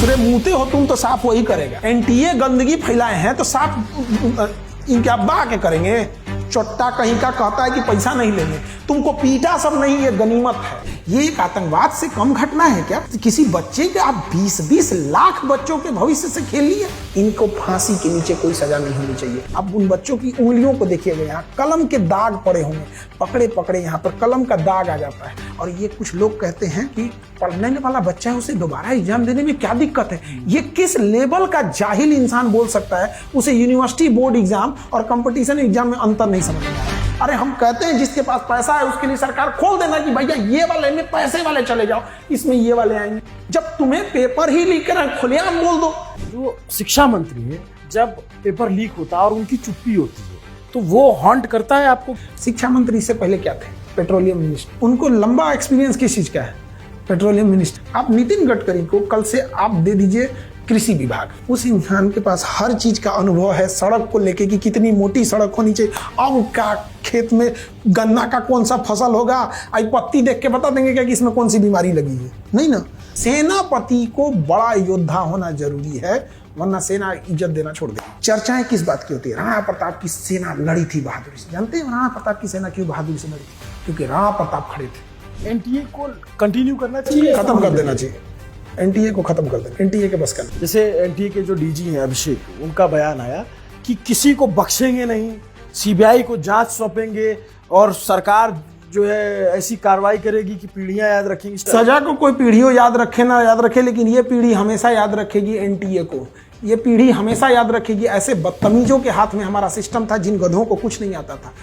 दूसरे मुंहते हो तुम तो साफ वही करेगा। एनटीए गंदगी फैलाए हैं तो साफ इनके अब्बा के करेंगे। चोट्टा कहीं का कहता है कि पैसा नहीं लेंगे, तुमको पीटा सब नहीं, ये गनीमत है। ये एक आतंकवाद से कम घटना है क्या? किसी बच्चे के आप 20-20 लाख बच्चों के भविष्य से खेल लिए। इनको फांसी के नीचे कोई सजा नहीं होनी चाहिए। अब उन बच्चों की उंगलियों को देखिएगा, यहाँ कलम के दाग पड़े होंगे, पकड़े पकड़े यहाँ पर कलम का दाग आ जाता है। और ये कुछ लोग कहते हैं कि पढ़ने वाला बच्चा है, उसे दोबारा एग्जाम देने में क्या दिक्कत है? ये किस लेवल का जाहिल इंसान बोल सकता है उसे यूनिवर्सिटी बोर्ड एग्जाम और कंपटीशन एग्जाम में अंतर नहीं समझ में आया? अरे हम कहते हैं जिसके पास पैसा है उसके लिए सरकार खोल देना कि भैया ये वाले में पैसे वाले चले जाओ, इसमें ये वाले आएंगे। जब तुम्हें पेपर ही लीक करना, खुलेआम बोल दो। जो शिक्षा मंत्री है, जब पेपर लीक होता है और उनकी चुप्पी होती है तो वो हॉन्ट करता है आपको। शिक्षा मंत्री से पहले क्या थे? Petroleum minister. उनको लंबा एक्सपीरियंस किस चीज का है? Petroleum minister. आप नितिन गडकरी को कल से आप दे दीजिए कृषि विभाग। उस इंसान के पास हर चीज का अनुभव है, सड़क को लेके कि कितनी मोटी सड़क होनी चाहिए, अब क्या खेत में गन्ना का कौन सा फसल होगा, आई पत्ती देख के बता देंगे क्या कि इसमें कौन सी बीमारी लगी है? नहीं ना। सेनापति को बड़ा योद्धा होना जरूरी है, वरना सेना इज्जत देना छोड़ दे। चर्चाएं किस बात की होती है? राणा प्रताप की सेना लड़ी थी बहादुरी से। जानते हैं राणा प्रताप की सेना क्यों बहादुरी से लड़ी? क्योंकि राणा प्रताप खड़े थे। एनटीए को कंटिन्यू करना चाहिए, खत्म कर देना चाहिए। एनटीए को खत्म कर देना, एनटीए के बस का। जैसे एनटीए के जो डीजी हैं अभिषेक, उनका बयान आया कि किसी को बख्शेंगे नहीं, सीबीआई को जांच सौंपेंगे और सरकार जो है ऐसी कार्रवाई करेगी कि पीढ़ियां याद रखेंगी। सजा को कोई पीढ़ियों याद रखे ना याद रखे, लेकिन ये पीढ़ी हमेशा याद रखेगी एनटीए को। ये पीढ़ी हमेशा याद रखेगी ऐसे बदतमीजों के हाथ में हमारा सिस्टम था, जिन गधों को कुछ नहीं आता था।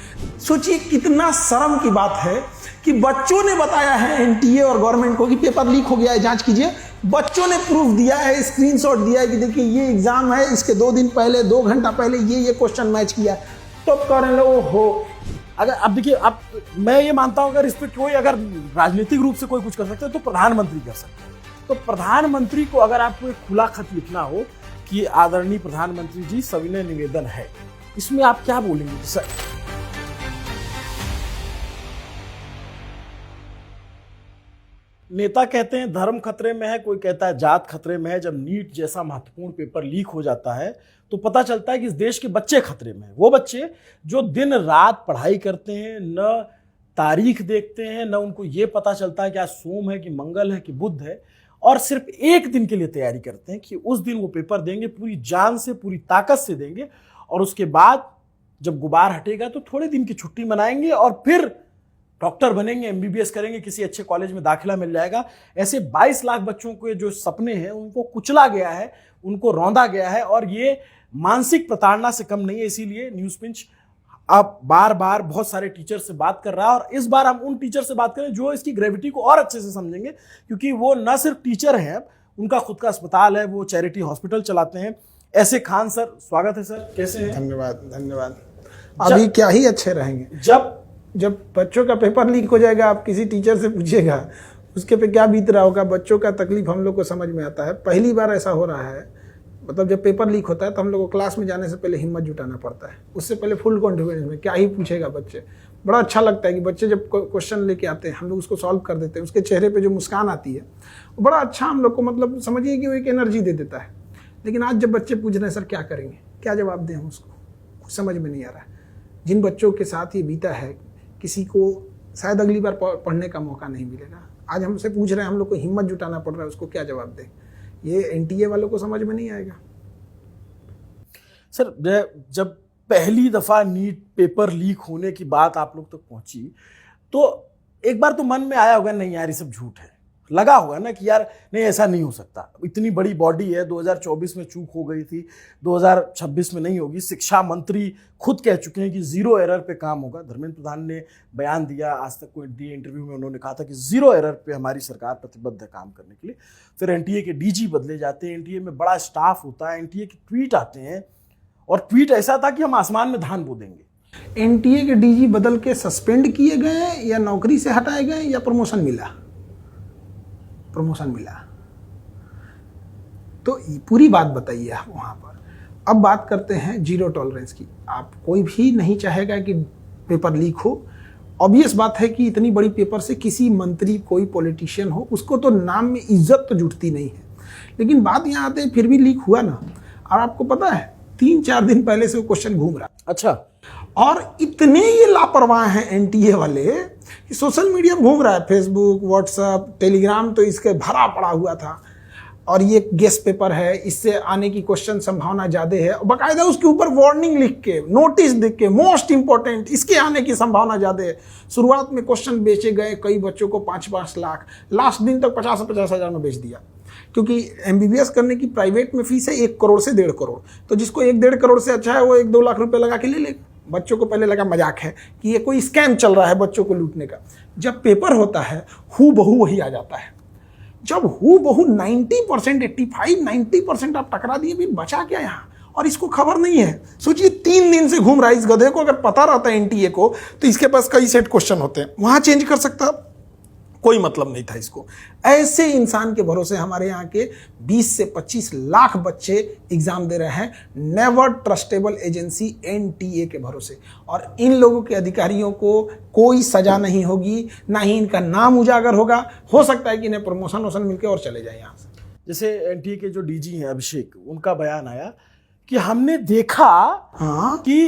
सोचिए कितना शर्म की बात है कि बच्चों ने बताया है एनटीए और गवर्नमेंट को कि पेपर लीक हो गया है, जांच कीजिए। बच्चों ने प्रूफ दिया है, स्क्रीनशॉट दिया है कि देखिए ये एग्जाम है, इसके 2 दिन पहले 2 घंटा पहले ये क्वेश्चन मैच किया। तो कह रहे हैं हो। अगर अब देखिए, अब मैं ये मानता हूं अगर इस पर कोई अगर राजनीतिक रूप से कोई कुछ कर सकता है तो प्रधानमंत्री कर सकते हैं। तो प्रधानमंत्री को अगर आपको एक खुला खत लिखना हो कि आदरणीय प्रधानमंत्री जी, सविनय निवेदन है, इसमें आप क्या बोलेंगे सर? नेता कहते हैं धर्म खतरे में है, कोई कहता है जात खतरे में है। जब नीट जैसा महत्वपूर्ण पेपर लीक हो जाता है तो पता चलता है कि इस देश के बच्चे खतरे में हैं। वो बच्चे जो दिन रात पढ़ाई करते हैं, न तारीख देखते हैं, न उनको ये पता चलता है कि आज सोम है कि मंगल है कि बुध है, और सिर्फ एक दिन के लिए तैयारी करते हैं कि उस दिन वो पेपर देंगे, पूरी जान से पूरी ताकत से देंगे, और उसके बाद जब गुबार हटेगा तो थोड़े दिन की छुट्टी मनाएंगे और फिर डॉक्टर बनेंगे, एमबीबीएस करेंगे, किसी अच्छे कॉलेज में दाखिला मिल जाएगा। ऐसे 22 लाख बच्चों के जो सपने हैं उनको कुचला गया है, उनको रौंदा गया है, और ये मानसिक प्रताड़ना से कम नहीं है। इसीलिए न्यूज पिंच अब बार बार बहुत सारे टीचर से बात कर रहा है, और इस बार हम उन टीचर से बात करें जो इसकी ग्रेविटी को और अच्छे से समझेंगे, क्योंकि वो न सिर्फ टीचर हैं, उनका खुद का अस्पताल है, वो चैरिटी हॉस्पिटल चलाते हैं। ऐसे खान सर, स्वागत है सर, कैसे हैं? धन्यवाद धन्यवाद। अभी क्या ही अच्छे रहेंगे। जब बच्चों का पेपर लीक हो जाएगा, आप किसी टीचर से पूछिएगा उसके पे क्या बीत रहा होगा। बच्चों का तकलीफ हम लोग को समझ में आता है। पहली बार ऐसा हो रहा है, मतलब जब पेपर लीक होता है तो हम लोग को क्लास में जाने से पहले हिम्मत जुटाना पड़ता है। उससे पहले फुल कॉन्फिडेंस में क्या ही पूछेगा बच्चे। बड़ा अच्छा लगता है कि बच्चे जब क्वेश्चन लेके आते हैं, हम लोग उसको सॉल्व कर देते हैं, उसके चेहरे पे जो मुस्कान आती है वो बड़ा अच्छा हम लोग को, मतलब समझिए कि वो एक एनर्जी दे देता है। लेकिन आज जब बच्चे पूछ रहे हैं सर क्या करेंगे, क्या जवाब दें हम उसको, कुछ समझ में नहीं आ रहा है। जिन बच्चों के साथ ये बीता है, किसी को शायद अगली बार पढ़ने का मौका नहीं मिलेगा। आज हमसे पूछ रहे हैं, हम लोग को हिम्मत जुटाना पड़ रहा है, उसको क्या जवाब दें। ये एनटीए वालों को समझ में नहीं आएगा। सर, जब पहली दफा नीट पेपर लीक होने की बात आप लोग तक पहुंची तो एक बार तो मन में आया होगा नहीं यार ये सब झूठ है, लगा होगा ना कि यार नहीं ऐसा नहीं हो सकता, इतनी बड़ी बॉडी है, 2024 में चूक हो गई थी, 2026 में नहीं होगी। शिक्षा मंत्री खुद कह चुके हैं कि 0 एरर पे काम होगा। धर्मेंद्र प्रधान ने बयान दिया, आज तक को दिए इंटरव्यू में, उन्होंने कहा था कि 0 एरर पे हमारी सरकार प्रतिबद्ध है काम करने के लिए। फिर एनटीए के डीजी बदले जाते हैं, एनटीए में बड़ा स्टाफ होता है, एनटीए के ट्वीट आते हैं, और ट्वीट ऐसा था कि हम आसमान में धान बो देंगे। एनटीए के डीजी बदल के सस्पेंड किए गए या नौकरी से हटाए गए या प्रमोशन मिला? प्रमोशन मिला। तो पूरी बात बताइए आप वहां पर। अब बात करते हैं जीरो टॉलरेंस की। आप कोई भी नहीं चाहेगा कि पेपर लीक हो। ऑब्वियस बात है कि इतनी बड़ी पेपर से किसी मंत्री, कोई पॉलिटिशियन हो, उसको तो नाम में इज्जत तो जुटती नहीं है। लेकिन बात यहाँ आते फिर भी लीक हुआ ना। और आपको पता है 3-4 दिन पहले से वो क्वेश्चन घूम रहा है। अच्छा, और इतने ये लापरवाह हैं एनटीए वाले कि सोशल मीडिया में घूम रहा है, फेसबुक, व्हाट्सएप, टेलीग्राम तो इसके भरा पड़ा हुआ था। और ये गेस्ट पेपर है, इससे आने की क्वेश्चन संभावना ज्यादा है, बाकायदा उसके ऊपर वार्निंग लिख के, नोटिस लिख के, मोस्ट इंपॉर्टेंट, इसके आने की संभावना ज्यादा है। शुरुआत में क्वेश्चन बेचे गए कई बच्चों को 5-5 लाख, लास्ट दिन तक 50-50 हज़ार में बेच दिया। क्योंकि एमबीबीएस करने की प्राइवेट में फीस है 1 करोड़ से 1.5 करोड़, तो जिसको 1-1.5 करोड़ से अच्छा है वो 1-2 लाख रुपए लगा के ले लेगा। बच्चों को पहले लगा मजाक है कि ये कोई स्कैम चल रहा है बच्चों को लूटने का। जब पेपर होता है हू बहू वही आ जाता है। जब हू बहू 90%, 85-90% आप टकरा दिए, भी बचा क्या यहाँ? और इसको खबर नहीं है। सोचिए 3 दिन से घूम रहा है। इस गधे को अगर पता रहता है एनटीए को तो इसके पास कई सेट क्वेश्चन होते हैं, वहां चेंज कर सकता, कोई मतलब नहीं था इसको। ऐसे इंसान के भरोसे हमारे यहाँ के 20 से 25 लाख बच्चे एग्जाम दे रहे हैं, नेवर ट्रस्टेबल एजेंसी एनटीए के भरोसे। और इन लोगों के अधिकारियों को कोई सजा नहीं होगी, ना ही इनका नाम उजागर होगा। हो सकता है कि इन्हें प्रमोशन वोशन मिलकर और चले जाए यहाँ से। जैसे एनटीए के जो डीजी हैं अभिषेक, उनका बयान आया कि हमने देखा कि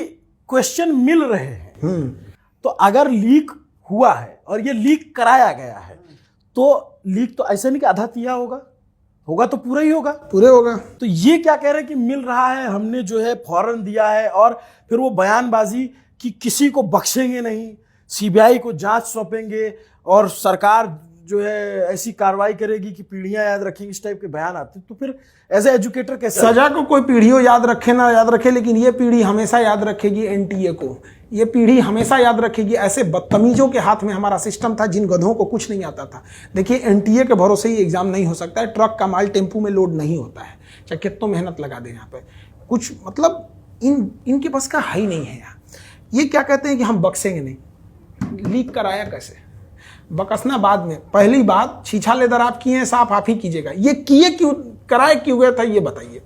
क्वेश्चन मिल रहे हैं, तो अगर लीक हुआ है और ये लीक कराया गया है तो लीक तो ऐसा नहीं कि आधा तिया होगा तो पूरा ही होगा, पूरे होगा। तो ये क्या कह रहे हैं कि मिल रहा है, हमने जो है फौरन दिया है, और फिर वो बयानबाजी कि किसी को बख्शेंगे नहीं, सीबीआई को जांच सौंपेंगे और सरकार जो है ऐसी कार्रवाई करेगी कि पीढ़ियां याद रखेंगी, इस टाइप के बयान आते हैं। तो फिर एज ए एजुकेटर कैसे? सजा को कोई पीढ़ियों याद रखे ना याद रखे, लेकिन ये पीढ़ी हमेशा याद रखेगी एनटीए को। ये पीढ़ी हमेशा याद रखेगी ऐसे बदतमीजों के हाथ में हमारा सिस्टम था, जिन गधों को कुछ नहीं आता था। देखिए एनटीए के भरोसे ही एग्जाम नहीं हो सकता है। ट्रक का माल टेम्पू में लोड नहीं होता है, चाहे कितना मेहनत लगा दे यहाँ पे, कुछ मतलब इनके पास का है ही नहीं है यहाँ। ये क्या कहते हैं कि हम बख्शेंगे नहीं। लीक कराया कैसे? बकसना बाद में, पहली बात छीछा लेदर आप किए हैं, साफ आप ही कीजिएगा। ये किए क्यों, कराए क्यों गया था, ये बताइए।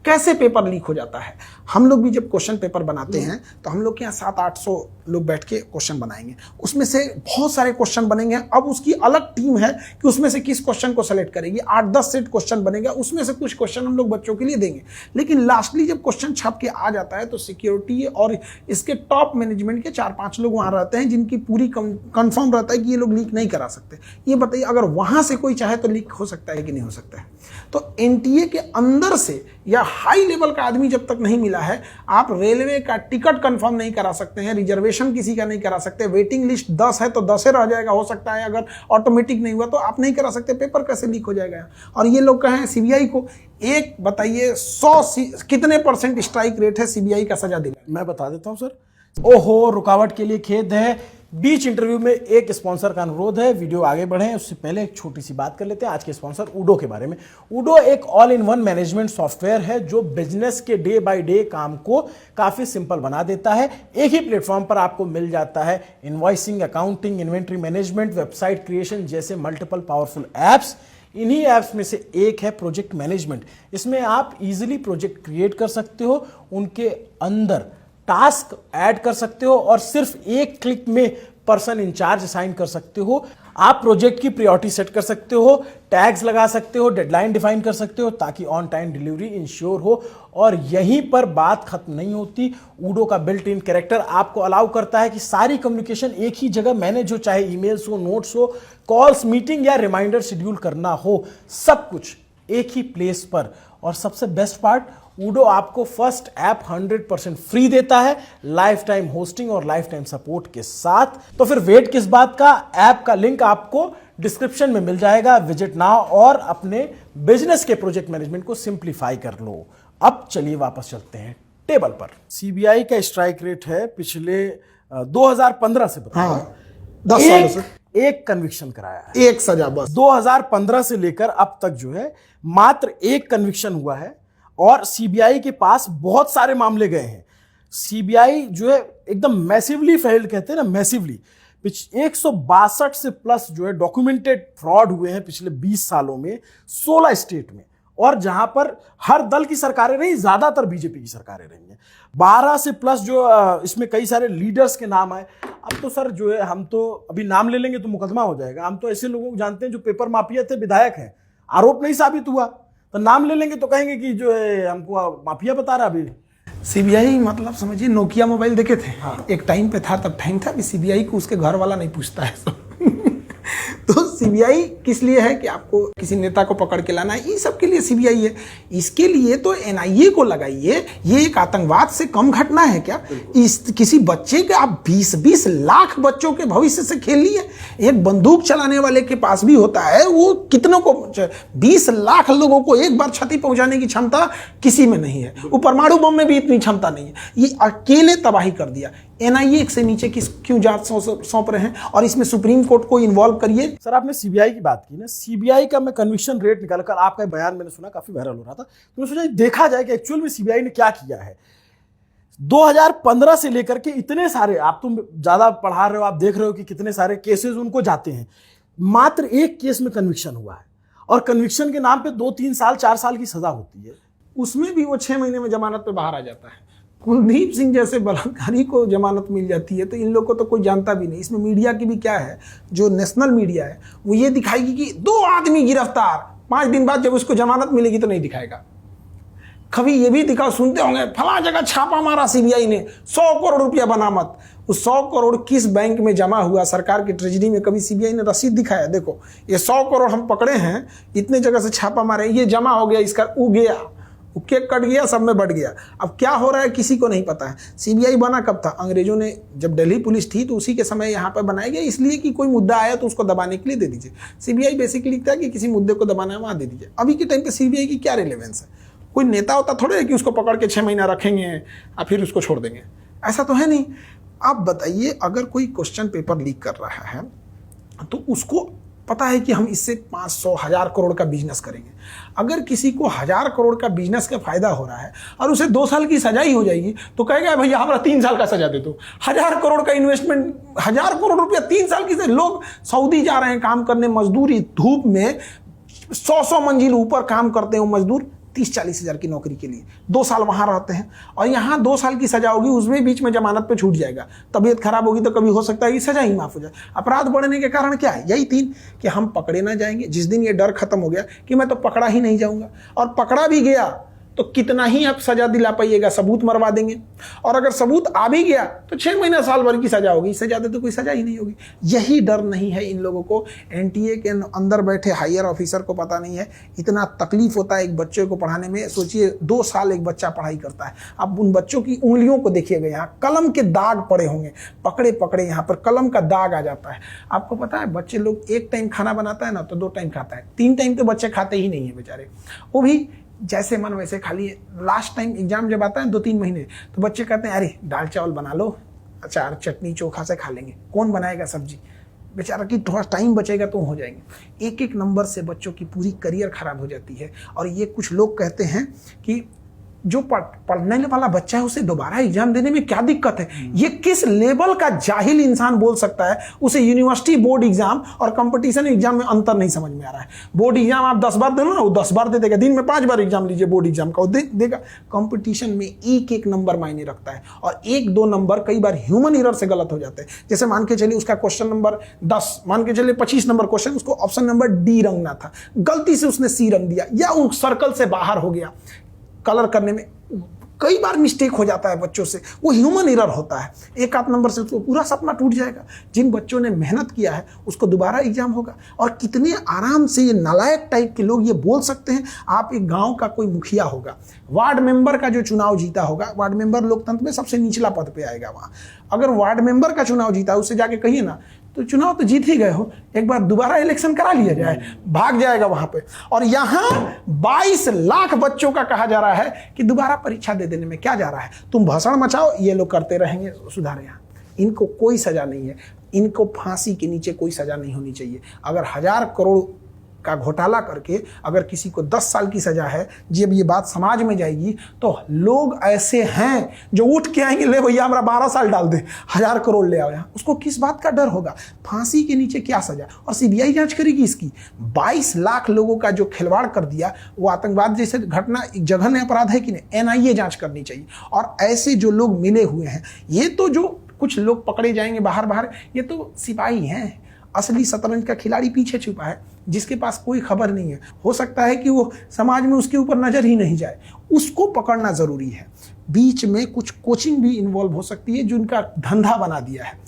कैसे पेपर लीक हो जाता है? हम लोग भी जब क्वेश्चन पेपर बनाते हैं तो हम लोग के यहाँ 700-800 लोग बैठ के क्वेश्चन बनाएंगे, उसमें से बहुत सारे क्वेश्चन बनेंगे। अब उसकी अलग टीम है कि उसमें से किस क्वेश्चन को सेलेक्ट करेगी। 8-10 सेट क्वेश्चन बनेगा, उसमें से कुछ क्वेश्चन हम लोग बच्चों के लिए देंगे। लेकिन लास्टली जब क्वेश्चन छप के आ जाता है तो सिक्योरिटी और इसके टॉप मैनेजमेंट के 4-5 लोग वहां रहते हैं, जिनकी पूरी कंफर्म रहता है कि ये लोग लीक नहीं करा सकते। ये बताइए, अगर वहां से कोई चाहे तो लीक हो सकता है कि नहीं हो सकता है? तो एनटीए के अंदर से या हाई लेवल का आदमी जब तक नहीं मिला है, आप रेलवे का टिकट कंफर्म नहीं करा सकते हैं, रिजर्वेशन किसी का नहीं करा सकते। वेटिंग लिस्ट 10 है तो 10 रह जाएगा, हो सकता है अगर ऑटोमेटिक नहीं हुआ तो आप नहीं करा सकते। पेपर कैसे लीक हो जाएगा? और ये लोग कहें सीबीआई को, एक बताइए 100 कितने % स्ट्राइक रेट है सीबीआई का सजा देगा? मैं बता देता हूं सर। ओहो, रुकावट के लिए खेद है। बीच इंटरव्यू में एक स्पॉन्सर का अनुरोध है, वीडियो आगे बढ़े उससे पहले एक छोटी सी बात कर लेते हैं आज के स्पॉन्सर ऊडो के बारे में। ऊडो एक all in one management software है जो बिजनेस के डे बाय डे काम को काफी सिंपल बना देता है। एक ही प्लेटफॉर्म पर आपको मिल जाता है invoicing, accounting, inventory management, website creation जैसे मल्टीपल पावरफुल एप्स। इन्हीं ऐप्स में से एक है प्रोजेक्ट मैनेजमेंट। इसमें आप इजीली प्रोजेक्ट क्रिएट कर सकते हो, उनके अंदर टास्क ऐड कर सकते हो और सिर्फ एक क्लिक में पर्सन इंचार्ज असाइन कर सकते हो। आप प्रोजेक्ट की प्रायोरिटी सेट कर सकते हो, टैग्स लगा सकते हो, डेडलाइन डिफाइन कर सकते हो ताकि ऑन टाइम डिलीवरी इंश्योर हो। और यहीं पर बात खत्म नहीं होती। ऊडो का बिल्ट इन कैरेक्टर आपको अलाउ करता है कि सारी कम्युनिकेशन एक ही जगह मैनेज हो, चाहे ईमेल्स हो, नोट्स हो, कॉल्स, मीटिंग या रिमाइंडर शेड्यूल करना हो, सब कुछ एक ही प्लेस पर। और सबसे बेस्ट पार्ट, ऊडो आपको फर्स्ट ऐप 100% फ्री देता है, लाइफ टाइम होस्टिंग और लाइफ टाइम सपोर्ट के साथ। तो फिर वेट किस बात का? ऐप का लिंक आपको डिस्क्रिप्शन में मिल जाएगा, विजिट नाउ और अपने बिजनेस के प्रोजेक्ट मैनेजमेंट को सिंप्लीफाई कर लो। अब चलिए वापस चलते हैं टेबल पर। सीबीआई का स्ट्राइक रेट है पिछले 2015 से, बताओ 10 सालों से एक कन्विक्शन कराया है, एक सजा बस। 2015 से लेकर अब तक जो है मात्र एक कन्विक्शन हुआ है और सीबीआई के पास बहुत सारे मामले गए हैं। सीबीआई जो है एकदम मैसिवली फेल्ड, कहते हैं ना, मैसिवली 162 से प्लस जो है डॉक्यूमेंटेड फ्रॉड हुए हैं पिछले 20 सालों में 16 स्टेट में। और जहां पर हर दल की सरकारें रही, ज्यादातर बीजेपी की सरकारें रही हैं। 12 से प्लस जो इसमें कई सारे लीडर्स के नाम आए। अब तो सर जो है, हम तो अभी नाम ले लेंगे तो मुकदमा हो जाएगा। हम तो ऐसे लोगों को जानते हैं जो पेपर माफिया थे, विधायक हैं, आरोप नहीं साबित हुआ, तो नाम ले लेंगे तो कहेंगे कि जो है हमको माफिया बता रहा अभी। सीबीआई मतलब समझिए नोकिया मोबाइल देखे थे, एक टाइम पे था, तब टाइम था कि सीबीआई को उसके घर वाला नहीं पूछता है तो सीबीआई किस लिए है कि आपको किसी नेता को पकड़ के लाना है, ये सब के लिए सीबीआई है। इसके लिए तो एनआईए को लगाइए। ये एक आतंकवाद से कम घटना है क्या? इस किसी बच्चे के आप 20-20 लाख बच्चों के भविष्य से खेल लिए। एक बंदूक चलाने वाले के पास भी होता है, वो कितनों को 20 लाख लोगों को एक बार क्षति पहुंचाने की क्षमता किसी में नहीं है। वो परमाणु बम में भी इतनी क्षमता नहीं है। ये अकेले तबाही कर दिया। एनआईए से नीचे क्यों जांच सौंप रहे हैं? और इसमें सुप्रीम कोर्ट को इन्वॉल्व करिए। सर आपने सीबीआई की बात की ना, सीबीआई का मैं कन्विक्शन रेट निकाल कर, आपका बयान मैंने सुना काफी वायरल हो रहा था, तो मैं सोचा देखा जाए कि एक्चुअल में सीबीआई ने क्या किया है। 2015 से लेकर के इतने सारे, आप तुम ज्यादा पढ़ा रहे हो, आप देख रहे हो कि कितने सारे केसेस उनको जाते हैं, मात्र एक केस में कन्विक्शन हुआ है और कन्विक्शन के नाम पे 2-3 साल 4 साल की सजा होती है। उसमें भी वो 6 महीने में जमानत पे बाहर आ जाता है। कुलदीप सिंह जैसे बलात्कारी को जमानत मिल जाती है तो इन लोग को तो कोई जानता भी नहीं। इसमें मीडिया की भी क्या है, जो नेशनल मीडिया है वो ये दिखाएगी कि 2 आदमी गिरफ्तार, 5 दिन बाद जब उसको जमानत मिलेगी तो नहीं दिखाएगा। कभी ये भी दिखा, सुनते होंगे फला जगह छापा मारा सीबीआई ने, 100 करोड़ रुपया बरामद। उस 100 करोड़ किस बैंक में जमा हुआ सरकार की ट्रेजरी में, कभी सीबीआई ने रसीद दिखाया? देखो ये 100 करोड़ हम पकड़े हैं, इतने जगह से छापा मारे, ये जमा हो गया, इसका उ गया, केक कट गया, सब में बढ़ गया। अब क्या हो रहा है किसी को नहीं पता है। सीबीआई बना कब था? अंग्रेजों ने, जब दिल्ली पुलिस थी तो उसी के समय यहाँ पर बनाया गया, इसलिए कि कोई मुद्दा आया तो उसको दबाने के लिए दे दीजिए। सीबीआई बेसिकली था कि किसी मुद्दे को दबाना है वहाँ दे दीजिए। अभी के टाइम पे सीबीआई की क्या रिलेवेंस है? कोई नेता होता थोड़े है कि उसको पकड़ के 6 महीना रखेंगे और फिर उसको छोड़ देंगे, ऐसा तो है नहीं। आप बताइए, अगर कोई क्वेश्चन पेपर लीक कर रहा है तो उसको पता है कि हम इससे 500-1000 करोड़ का बिजनेस करेंगे। अगर किसी को 1000 करोड़ का बिजनेस का फायदा हो रहा है और उसे 2 साल की सजा ही हो जाएगी तो कहेगा भैया हमारा 3 साल का सजा दे दो। 1000 करोड़ का इन्वेस्टमेंट, 1000 करोड़ रुपया 3 साल की से लोग सऊदी जा रहे हैं काम करने, मजदूरी धूप में 100 मंजिल ऊपर काम करते हैं वो मजदूर 30-40 हज़ार की नौकरी के लिए 2 साल वहां रहते हैं और यहाँ 2 साल की सजा होगी, उसमें बीच में जमानत पे छूट जाएगा। तबीयत खराब होगी तो कभी हो सकता है कि सजा ही माफ हो जाए। अपराध बढ़ने के कारण क्या है? यही 3 कि हम पकड़े ना जाएंगे। जिस दिन ये डर खत्म हो गया कि मैं तो पकड़ा ही नहीं जाऊंगा, और पकड़ा भी गया तो कितना ही आप सजा दिला पाइएगा, सबूत मरवा देंगे। और अगर सबूत आ भी गया तो 6 महीना साल भर की सजा होगी, इससे ज्यादा तो कोई सजा ही नहीं होगी। यही डर नहीं है इन लोगों को। एनटीए के अंदर बैठे हायर ऑफिसर को पता नहीं है इतना तकलीफ होता है एक बच्चे को पढ़ाने में। सोचिए 2 साल एक बच्चा पढ़ाई करता है। अब उन बच्चों की उंगलियों को देखिएगा, यहाँ कलम के दाग पड़े होंगे, पकड़े पकड़े यहाँ पर कलम का दाग आ जाता है। आपको पता है बच्चे लोग 1 टाइम खाना बनाता है ना तो 2 टाइम खाता है, 3 टाइम तो बच्चे खाते ही नहीं है बेचारे। वो भी जैसे मन वैसे खा लिए। लास्ट टाइम एग्जाम जब आता है 2-3 महीने तो बच्चे कहते हैं अरे दाल चावल बना लो, अचार चटनी चोखा से खा लेंगे, कौन बनाएगा सब्जी, बेचारा कि थोड़ा टाइम बचेगा तो हो जाएंगे। 1-1 नंबर से बच्चों की पूरी करियर खराब हो जाती है। और ये कुछ लोग कहते हैं कि जो पढ़ने वाला बच्चा है उसे दोबारा एग्जाम देने में क्या दिक्कत है। ये किस लेवल का जाहिल इंसान बोल सकता है? उसे यूनिवर्सिटी बोर्ड एग्जाम और कंपटीशन एग्जाम में अंतर नहीं समझ में आ रहा है। बोर्ड एग्जाम आप 10 बार देना ना, वो 10 बार दे देगा। दिन में 5 बार एग्जाम लीजिए बोर्ड एग्जाम का, वो देगा। कंपटीशन में 1-1 नंबर मायने रखता है और 1-2 नंबर कई बार ह्यूमन एरर से गलत हो जाते हैं। जैसे मान के चलिए उसका क्वेश्चन नंबर 10, मान के चलिए 25 नंबर क्वेश्चन, उसको ऑप्शन नंबर डी रंगना था, गलती से उसने सी रंग दिया या वो सर्कल से बाहर हो गया। कलर करने में कई बार मिस्टेक हो जाता है बच्चों से, वो ह्यूमन एरर होता है। 1-8 नंबर से उसको पूरा सपना टूट जाएगा। जिन बच्चों ने मेहनत किया है उसको दोबारा एग्जाम होगा। और कितने आराम से ये नालायक टाइप के लोग ये बोल सकते हैं। आप एक गांव का कोई मुखिया होगा, वार्ड मेंबर का जो चुनाव जीता होगा, वार्ड मेंबर लोकतंत्र में सबसे निचला पद पे आएगा वहां, अगर वार्ड मेंबर का चुनाव जीता उससे जाके कहिए ना तो चुनाव तो जीत ही गए हो, एक बार दोबारा इलेक्शन करा लिया जाए, भाग जाएगा वहां पे। और यहां 22 लाख बच्चों का कहा जा रहा है कि दोबारा परीक्षा दे देने में क्या जा रहा है, तुम भाषण मचाओ, ये लोग करते रहेंगे, सुधार। यहाँ इनको कोई सजा नहीं है, इनको फांसी के नीचे कोई सजा नहीं होनी चाहिए। अगर 1000 करोड़ का घोटाला करके अगर किसी को 10 साल की सजा है, जब ये बात समाज में जाएगी तो लोग ऐसे हैं जो उठ के आएंगे, ले भैया हमारा 12 साल डाल दे, 1000 करोड़ ले आओ यहाँ। उसको किस बात का डर होगा? फांसी के नीचे क्या सजा? और सीबीआई जांच करेगी इसकी। 22 लाख लोगों का जो खिलवाड़ कर दिया वो आतंकवाद जैसे घटना एक जघन्य अपराध है कि नहीं? एनआईए जांच करनी चाहिए। और ऐसे जो लोग मिले हुए हैं, ये तो जो कुछ लोग पकड़े जाएंगे बाहर, ये तो सिपाही हैं। असली शतरंज का खिलाड़ी पीछे छुपा है, जिसके पास कोई खबर नहीं है। हो सकता है कि वो समाज में उसके ऊपर नजर ही नहीं जाए, उसको पकड़ना जरूरी है। बीच में कुछ कोचिंग भी इन्वॉल्व हो सकती है जो उनका धंधा बना दिया है।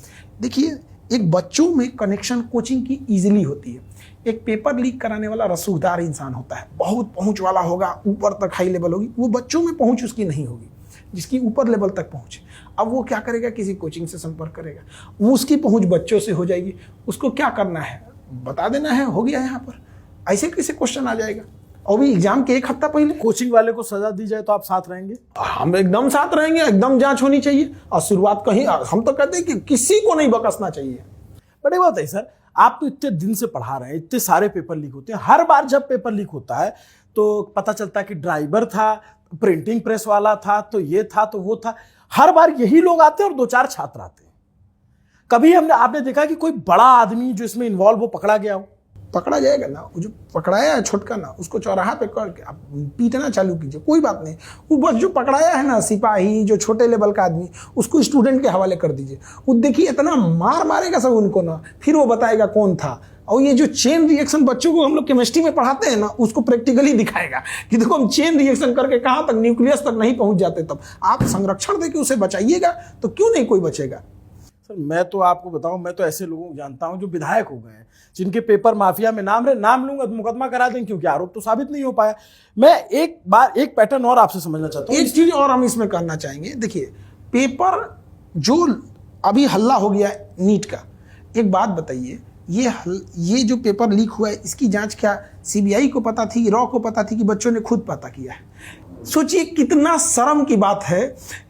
देखिए, एक बच्चों में कनेक्शन कोचिंग की इजीली होती है। एक पेपर लीक कराने वाला रसूखदार इंसान होता है, बहुत पहुंच वाला होगा, ऊपर तक हाई लेवल होगी। वो बच्चों में पहुंच उसकी नहीं होगी जिसकी ऊपर लेवल तक पहुंचे। अब वो क्या करेगा, किसी कोचिंग से संपर्क करेगा, वो उसकी पहुंच बच्चों से हो जाएगी। उसको क्या करना है, बता देना है, हो गया यहाँ पर। ऐसे कैसे क्वेश्चन आ जाएगा, और भी एग्जाम के 1 हफ्ता पहले। कोचिंग वाले को सजा दी जाए तो आप साथ रहेंगे? हम एकदम साथ रहेंगे, एकदम जांच होनी चाहिए। और शुरुआत कहीं, हम तो कहते हैं कि किसी को नहीं बकसना चाहिए। बट एक बात है सर, आप तो इतने दिन से पढ़ा रहे हैं, इतने सारे पेपर लीक होते हैं, हर बार जब पेपर लीक होता है तो पता चलता है कि ड्राइवर था, प्रिंटिंग प्रेस वाला था, तो ये था, तो वो था। हर बार यही लोग आते हैं और 2-4 छात्र आते हैं। कभी आपने देखा कि कोई बड़ा आदमी जो इसमें इन्वॉल्व हो पकड़ा गया हो? पकड़ा जाएगा ना, वो जो पकड़ाया है छोटका ना, उसको चौराहा पे करके आप पीटना चालू कीजिए, कोई बात नहीं। वो बस जो पकड़ाया है ना, सिपाही, जो छोटे लेवल का आदमी, उसको स्टूडेंट के हवाले कर दीजिए। वो देखिए इतना मार मारेगा सब उनको ना, फिर वो बताएगा कौन था। और ये जो चेन रिएक्शन बच्चों को हम लोग केमिस्ट्री में पढ़ाते हैं ना, उसको प्रैक्टिकली दिखाएगा कि देखो हम चेन रिएक्शन करके कहाँ तक, न्यूक्लियस तक नहीं पहुंच जाते। तब आप संरक्षण देके उसे बचाइएगा तो क्यों नहीं कोई बचेगा। सर मैं तो आपको बताऊं, मैं तो ऐसे लोगों को जानता हूं जो विधायक हो गए हैं, जिनके पेपर माफिया में नाम लूंगा तो मुकदमा करा दें, क्योंकि आरोप तो साबित नहीं हो पाया। मैं एक पैटर्न और आपसे समझना चाहता हूं। एक चीज और हम इसमें करना चाहेंगे। देखिए, पेपर जो अभी हल्ला हो गया नीट का, एक बात बताइए, ये जो पेपर लीक हुआ है, इसकी जांच क्या सीबीआई को पता थी, रॉ को पता थी, कि बच्चों ने खुद पता किया है? सोचिए कितना शर्म की बात है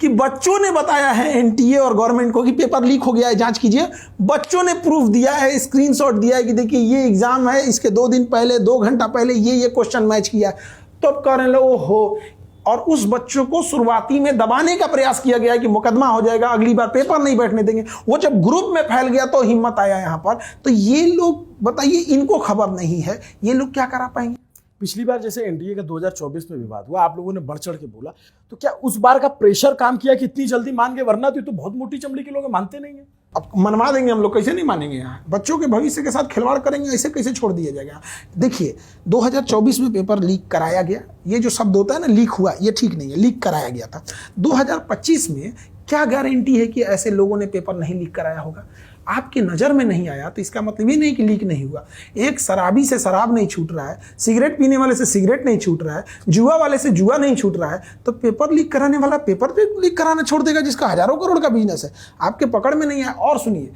कि बच्चों ने बताया है एनटीए और गवर्नमेंट को कि पेपर लीक हो गया है, जांच कीजिए। बच्चों ने प्रूफ दिया है, स्क्रीनशॉट दिया है कि देखिए ये एग्जाम है, इसके 2 दिन पहले, 2 घंटा पहले ये क्वेश्चन मैच किया। तो अब कह रहे लो हो, और उस बच्चों को शुरुआती में दबाने का प्रयास किया गया है कि मुकदमा हो जाएगा, अगली बार पेपर नहीं बैठने देंगे। वो जब ग्रुप में फैल गया तो हिम्मत आया यहाँ पर। तो ये लोग बताइए, इनको खबर नहीं है, ये लोग क्या करा पाएंगे? पिछली बार जैसे एनडीए का 2024 में विवाद हुआ, आप लोगों ने बढ़ चढ़ के बोला, तो क्या उस बार का प्रेशर काम किया कि इतनी जल्दी मान गए? वरना तो बहुत मोटी चमड़ी के लोग मानते नहीं है। अब मनवा देंगे हम लोग, कैसे नहीं मानेंगे? यहाँ बच्चों के भविष्य के साथ खिलवाड़ करेंगे, ऐसे कैसे छोड़ दिया जाएगा? देखिए, 2024 में पेपर लीक कराया गया, ये जो शब्द होता है ना, लीक हुआ, ये ठीक नहीं है, लीक कराया गया था। 2025 में क्या गारंटी है कि ऐसे लोगों ने पेपर नहीं लीक कराया होगा? आपकी नज़र में नहीं आया तो इसका मतलब ये नहीं कि लीक नहीं हुआ। एक शराबी से शराब नहीं छूट रहा है, सिगरेट पीने वाले से सिगरेट नहीं छूट रहा है, जुआ वाले से जुआ नहीं छूट रहा है, तो पेपर लीक कराने वाला पेपर लीक कराना छोड़ देगा जिसका हजारों करोड़ का बिजनेस है? आपके पकड़ में नहीं आया। और सुनिए,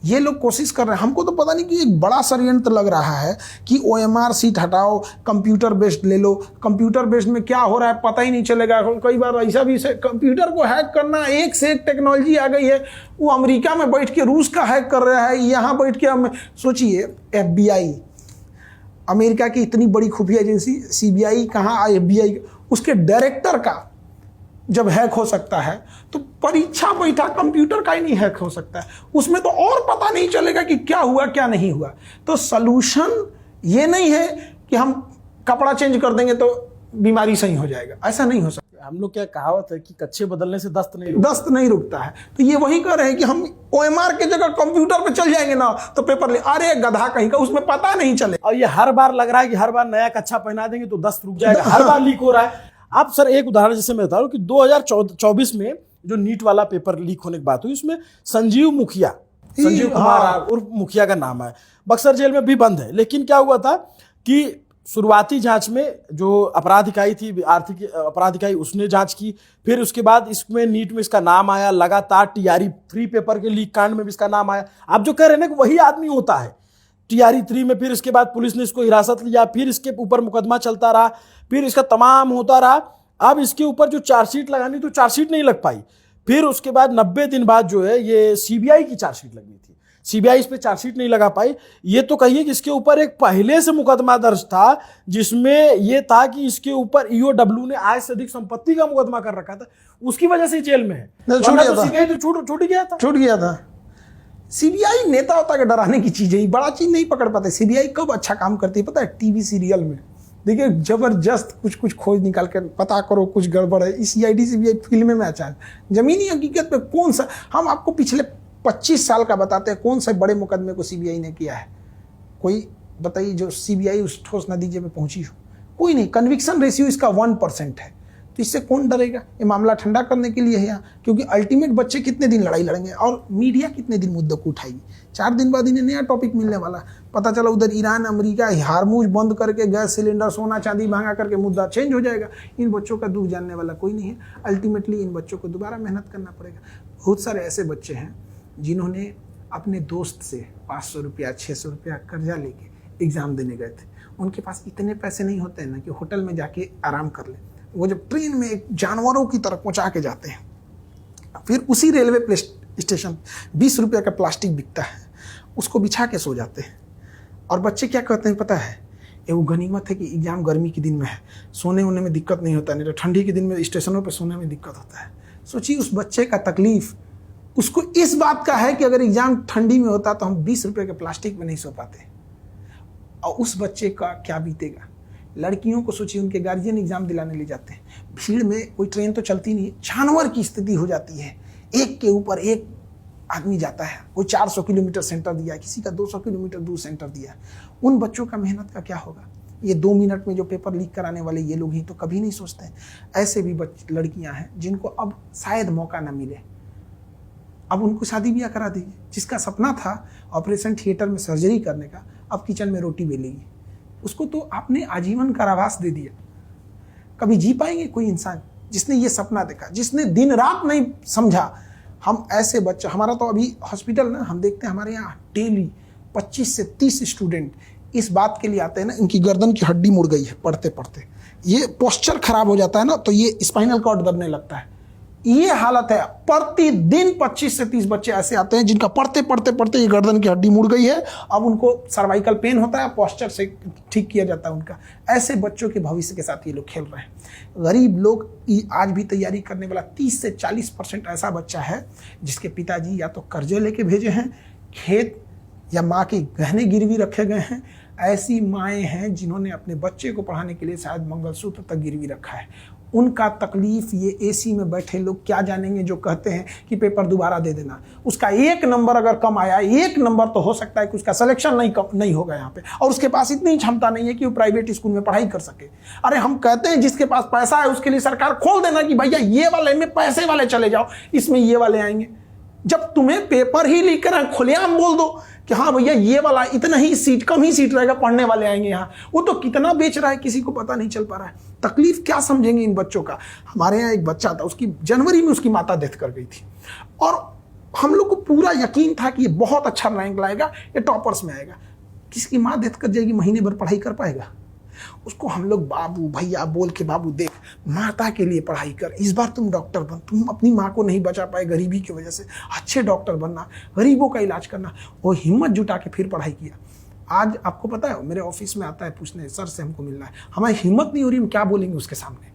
ये लोग कोशिश कर रहे हैं, हमको तो पता नहीं कि एक बड़ा षड्यंत्र लग रहा है कि ओएमआर सीट हटाओ, कंप्यूटर बेस्ड ले लो। कंप्यूटर बेस्ड में क्या हो रहा है पता ही नहीं चलेगा। कई बार ऐसा भी, कंप्यूटर को हैक करना, एक से एक टेक्नोलॉजी आ गई है। वो अमेरिका में बैठ के रूस का हैक कर रहा है, यहाँ बैठ के हम सोचिए, FBI, अमेरिका की इतनी बड़ी खुफिया एजेंसी, CBI कहाँ, FBI, उसके डायरेक्टर का जब हैक हो सकता है, तो परीक्षा बैठा कंप्यूटर का ही नहीं हैक हो सकता है। उसमें तो और पता नहीं चलेगा कि क्या हुआ क्या नहीं हुआ। तो सलूशन ये नहीं है कि हम कपड़ा चेंज कर देंगे तो बीमारी सही हो जाएगा, ऐसा नहीं हो सकता। हम लोग क्या कहावत है कि कच्चे बदलने से दस्त नहीं रुकता है। तो ये वही कह रहे हैं कि हम OMR के जगह कंप्यूटर पे चल जाएंगे ना तो पेपर ले, अरे गधा कहीं का, उसमें पता नहीं चले। और ये हर बार लग रहा है कि हर बार नया कच्छा पहना देंगे तो दस्त रुक जाएगा, हर बार लीक हो रहा है। आप सर एक उदाहरण जैसे मैं बता रहा हूँ कि 2024 में जो नीट वाला पेपर लीक होने की बात हुई, उसमें संजीव कुमार उर्फ मुखिया का नाम है, बक्सर जेल में भी बंद है। लेकिन क्या हुआ था कि शुरुआती जांच में जो अपराध इकाई थी, आर्थिक अपराध इकाई, उसने जांच की। फिर उसके बाद इसमें नीट में इसका नाम आया, लगातार TRE 3 पेपर के लीक कांड में भी इसका नाम आया। आप जो कह रहे हैं ना कि वही आदमी होता है TRE 3 में, फिर इसके बाद पुलिस ने इसको हिरासत लिया, फिर इसके ऊपर मुकदमा चलता रहा, फिर इसका तमाम होता रहा। अब इसके ऊपर जो चार्जशीट लगानी तो चार्जशीट नहीं लग पाई। फिर उसके बाद 90 दिन बाद जो है ये CBI की चार्जशीट लगनी थी, CBI इस पे चार्जशीट नहीं लगा पाई। ये तो कहिए कि इसके ऊपर एक पहले से मुकदमा दर्ज था, जिसमें ये था कि इसके ऊपर EOW ने आय से अधिक संपत्ति का मुकदमा कर रखा था, उसकी वजह से जेल में है। CBI तो छूट गया था। CBI नेता होता के डराने की चीज है, बड़ा चीज नहीं पकड़ पाते। CBI कब अच्छा काम करती है पता है? टीवी सीरियल में देखिए, जबरदस्त कुछ खोज निकाल कर पता करो कुछ गड़बड़ है। CID CBI फिल्म में अच्छा है। जमीनी हकीकत पे कौन सा, हम आपको पिछले 25 साल का बताते हैं कौन से बड़े मुकदमे को सीबीआई ने किया है? कोई बताइए जो सीबीआई उस ठोस नतीजे पे पहुंची हो? कोई नहीं। कन्विक्शन रेशियो इसका 1% है। तो इससे कौन डरेगा? ये मामला ठंडा करने के लिए है यहाँ, क्योंकि अल्टीमेट बच्चे कितने दिन लड़ाई लड़ेंगे और मीडिया कितने दिन मुद्दों को उठाएगी? 4 दिन बाद इन्हें नया टॉपिक मिलने वाला। पता चला उधर ईरान अमेरिका हार्मूज बंद करके गैस सिलेंडर सोना चांदी महंगा करके मुद्दा चेंज हो जाएगा। इन बच्चों का दुख जानने वाला कोई नहीं है। अल्टीमेटली इन बच्चों को दोबारा मेहनत करना पड़ेगा। बहुत सारे ऐसे बच्चे हैं जिन्होंने अपने दोस्त से 500 रुपया 600 रुपया कर्जा लेके एग्जाम देने गए थे। उनके पास इतने पैसे नहीं होते हैं ना कि होटल में जाके आराम कर ले। वो जब ट्रेन में एक जानवरों की तरह पहुंचा के जाते हैं, फिर उसी रेलवे स्टेशन 20 रुपये का प्लास्टिक बिकता है, उसको बिछा के सो जाते हैं। और बच्चे क्या कहते हैं पता है? ये वो गनीमत है कि एग्जाम गर्मी के दिन में है, सोने वोने में दिक्कत नहीं होता, नहीं तो ठंडी के दिन में स्टेशनों पर सोने में दिक्कत होता है। सोचिए उस बच्चे का तकलीफ। उसको इस बात का है कि अगर एग्जाम ठंडी में होता तो हम 20 रुपये के प्लास्टिक में नहीं सो पाते। और उस बच्चे का क्या बीतेगा? लड़कियों को सोचिए, उनके गार्जियन एग्जाम दिलाने ले जाते हैं, भीड़ में कोई ट्रेन तो चलती नहीं है, जानवर की स्थिति हो जाती है। एक के ऊपर एक आदमी जाता है, कोई 400 किलोमीटर सेंटर दिया है, किसी का 200 किलोमीटर दूर सेंटर दिया है। उन बच्चों का मेहनत का क्या होगा? ये 2 मिनट में जो पेपर लीक कराने वाले ये लोग ही तो कभी नहीं सोचते हैं। ऐसे भी लड़कियां हैं जिनको अब शायद मौका ना मिले, अब उनको शादी ब्याह करा दीजिए। जिसका सपना था ऑपरेशन थिएटर में सर्जरी करने का, अब किचन में रोटी बेलेगी। उसको तो आपने आजीवन कारावास दे दिया। कभी जी पाएंगे कोई इंसान जिसने ये सपना देखा, जिसने दिन रात नहीं समझा? हम ऐसे बच्चा, हमारा तो अभी हॉस्पिटल ना, हम देखते हैं हमारे यहाँ डेली 25 से 30 स्टूडेंट इस बात के लिए आते हैं ना, इनकी गर्दन की हड्डी मुड़ गई है पढ़ते पढ़ते, ये पोस्चर खराब हो जाता है ना, तो ये स्पाइनल कॉर्ड दबने लगता है। ये हालत है। प्रतिदिन 25 से 30 बच्चे ऐसे आते हैं जिनका पढ़ते पढ़ते पढ़ते ये गर्दन की हड्डी मुड़ गई है, अब उनको सर्वाइकल पेन होता है, पोस्चर से ठीक किया जाता है उनका। ऐसे बच्चों के भविष्य के साथ ये लोग खेल रहे हैं। गरीब लोग आज भी तैयारी करने वाला 30 से 40% ऐसा बच्चा है जिसके पिताजी या तो कर्जे लेके भेजे हैं, खेत या माँ के गहने गिरवी रखे गए हैं। ऐसी माएँ हैं जिन्होंने अपने बच्चे को पढ़ाने के लिए शायद मंगलसूत्र तक गिरवी रखा है। उनका तकलीफ ये एसी में बैठे लोग क्या जानेंगे जो कहते हैं कि पेपर दोबारा दे देना। उसका 1 नंबर अगर कम आया, 1 नंबर, तो हो सकता है कि उसका सिलेक्शन नहीं होगा यहाँ पे, और उसके पास इतनी क्षमता नहीं है कि वो प्राइवेट स्कूल में पढ़ाई कर सके। अरे हम कहते हैं जिसके पास पैसा है उसके लिए सरकार खोल देना कि भैया ये वाले में पैसे वाले चले जाओ, इसमें ये वाले आएंगे। जब तुम्हें पेपर ही लीक करा, खुलेआम बोल दो कि हाँ भैया ये वाला इतना ही सीट, कम ही सीट रहेगा, पढ़ने वाले आएंगे यहाँ। वो तो कितना बेच रहा है किसी को पता नहीं चल पा रहा है। तकलीफ क्या समझेंगे इन बच्चों का? हमारे यहाँ एक बच्चा था, उसकी जनवरी में उसकी माता डेथ कर गई थी, और हम लोग को पूरा यकीन था कि ये बहुत अच्छा रैंक लाएगा, ये टॉपर्स में आएगा। किसकी माँ डेथ कर जाएगी, महीने भर पढ़ाई कर पाएगा? उसको हम लोग बाबू भैया बोल के, बाबू देख माता के लिए पढ़ाई कर, इस बार तुम डॉक्टर बन, तुम अपनी माँ को नहीं बचा पाए गरीबी की वजह से, अच्छे डॉक्टर बनना, गरीबों का इलाज करना। वो हिम्मत जुटा के फिर पढ़ाई किया। आज आपको पता है मेरे ऑफिस में आता है पूछने, सर से हमको मिलना है। हमारी हिम्मत नहीं हो रही, हम क्या बोलेंगे उसके सामने,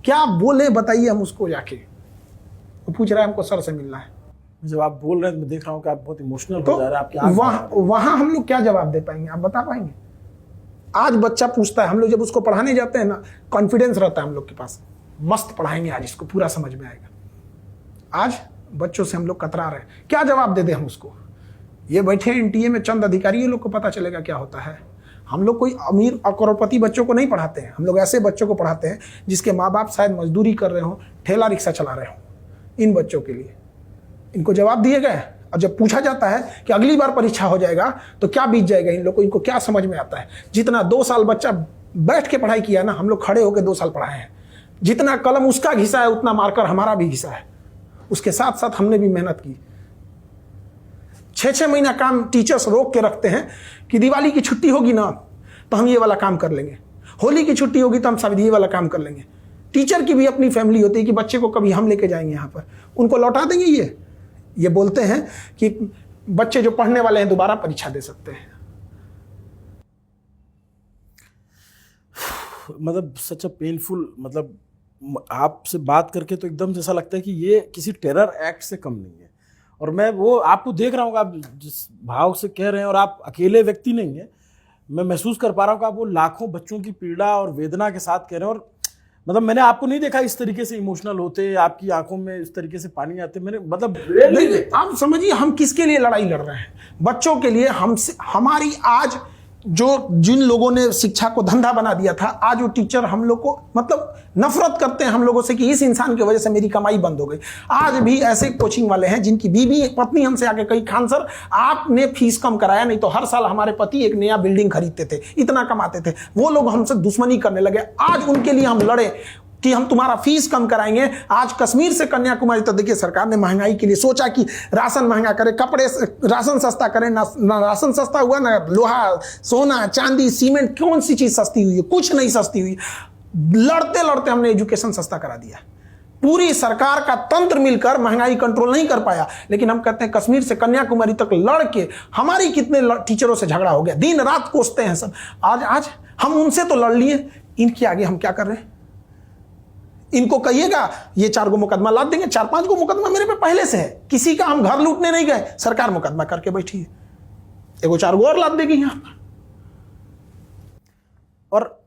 क्या बोले बताइए हम उसको जाके। वो पूछ रहा है हमको सर से मिलना है। जब आप बोल रहे हैं मैं देख रहा हूँ कि आप बहुत इमोशनल तो हो जा रहे हैं। आपके वहां हम लोग क्या जवाब दे पाएंगे, आप बता पाएंगे? आज बच्चा पूछता है, हम लोग जब उसको पढ़ाने जाते हैं ना, कॉन्फिडेंस रहता है हम लोग के पास, मस्त पढ़ाएंगे आज, इसको पूरा समझ में आएगा। आज बच्चों से हम लोग कतरा रहे हैं, क्या जवाब दे दे हम उसको? ये बैठे एनटीए में चंद अधिकारी, ये लोग को पता चलेगा क्या होता है। हम लोग कोई अमीर और करोड़पति बच्चों को नहीं पढ़ाते हैं, हम लोग ऐसे बच्चों को पढ़ाते हैं जिसके माँ बाप शायद मजदूरी कर रहे हो, ठेला रिक्शा चला रहे हो। इन बच्चों के लिए इनको जवाब दिए गए, और जब पूछा जाता है कि अगली बार परीक्षा हो जाएगा तो क्या बीत जाएगा इन लोग को, इनको क्या समझ में आता है? जितना 2 साल बच्चा बैठ के पढ़ाई किया ना, हम लोग खड़े होकर 2 साल पढ़ाए हैं। जितना कलम उसका घिसा है उतना मार्कर हमारा भी घिसा है, उसके साथ साथ हमने भी मेहनत की। 6-6 महीना काम टीचर्स रोक के रखते हैं कि दिवाली की छुट्टी होगी ना तो हम ये वाला काम कर लेंगे, होली की छुट्टी होगी तो हम सब ये वाला काम कर लेंगे। टीचर की भी अपनी फैमिली होती है कि बच्चे को कभी हम लेके जाएंगे यहाँ पर, उनको लौटा देंगे। ये बोलते हैं कि बच्चे जो पढ़ने वाले हैं दोबारा परीक्षा दे सकते हैं। मतलब सच अ पेनफुल, मतलब आपसे बात करके तो एकदम जैसा लगता है कि ये किसी टेरर एक्ट से कम नहीं है। और मैं वो आपको देख रहा हूँ, आप जिस भाव से कह रहे हैं, और आप अकेले व्यक्ति नहीं हैं, मैं महसूस कर पा रहा हूँ कि आप वो लाखों बच्चों की पीड़ा और वेदना के साथ कह रहे हैं। और मतलब मैंने आपको नहीं देखा इस तरीके से इमोशनल होते, आपकी आंखों में इस तरीके से पानी आते, मैंने मतलब नहीं, आप समझिए हम किसके लिए लड़ाई लड़ रहे हैं? बच्चों के लिए। हमसे हमारी आज जो जिन लोगों ने शिक्षा को धंधा बना दिया था, आज वो टीचर हम लोग को मतलब नफरत करते हैं हम लोगों से कि इस इंसान की वजह से मेरी कमाई बंद हो गई। आज भी ऐसे कोचिंग वाले हैं जिनकी बीवी पत्नी हमसे आके कही, खान सर आपने फीस कम कराया, नहीं तो हर साल हमारे पति एक नया बिल्डिंग खरीदते थे, इतना कमाते थे। वो लोग हमसे दुश्मनी करने लगे। आज उनके लिए हम लड़े कि हम तुम्हारा फीस कम कराएंगे। आज कश्मीर से कन्याकुमारी तक देखिए सरकार ने महंगाई के लिए सोचा कि राशन महंगा करे, कपड़े राशन सस्ता करें। ना राशन सस्ता हुआ, ना लोहा सोना चांदी सीमेंट, कौन सी चीज सस्ती हुई है? कुछ नहीं सस्ती हुई। लड़ते लड़ते हमने एजुकेशन सस्ता करा दिया। पूरी सरकार का तंत्र मिलकर महंगाई कंट्रोल नहीं कर पाया। लेकिन हम कहते हैं कश्मीर से कन्याकुमारी तक लड़ के हमारी कितने टीचरों से झगड़ा हो गया, दिन रात कोसते हैं सब। आज हम उनसे तो लड़ लिए, इनके आगे हम क्या कर रहे हैं? इनको कहिएगा ये 4 गो मुकदमा लाद देंगे। 4-5 गो मुकदमा मेरे पे पहले से है। किसी का हम घर लूटने नहीं गए, सरकार मुकदमा करके बैठी है। एगो 4 गो और लाद देगी यहां पर। और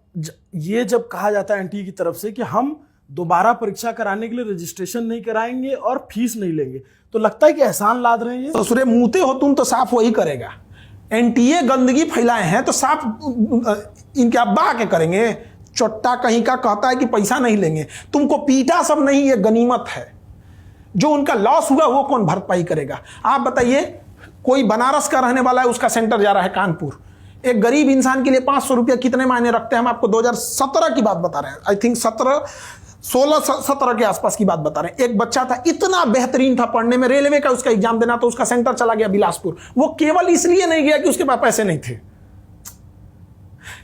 ये जब कहा जाता है एनटीए की तरफ से कि हम दोबारा परीक्षा कराने के लिए रजिस्ट्रेशन नहीं कराएंगे और फीस नहीं लेंगे, तो लगता है कि एहसान लाद रहे हैं। तो सुरे मुंहते हो तुम तो साफ वही करेगा। एनटीए गंदगी फैलाए हैं तो साफ इनके अब्बा के करेंगे। चोट्टा कहीं का कहता है कि पैसा नहीं लेंगे। तुमको पीटा सब नहीं, ये गनीमत है। जो उनका लॉस हुआ वो कौन भरपाई करेगा? आप बताइए, कोई बनारस का रहने वाला है, उसका सेंटर जा रहा है कानपुर। एक गरीब इंसान के लिए 500 रुपया कितने मायने रखते हैं? हम आपको 2017 की बात बता रहे हैं। आई थिंक 16-17 के आसपास की बात बता रहे हैं। एक बच्चा था, इतना बेहतरीन था पढ़ने में, रेलवे का उसका एग्जाम देना, तो उसका सेंटर चला गया बिलासपुर। वो केवल इसलिए नहीं गया कि उसके पास पैसे नहीं थे।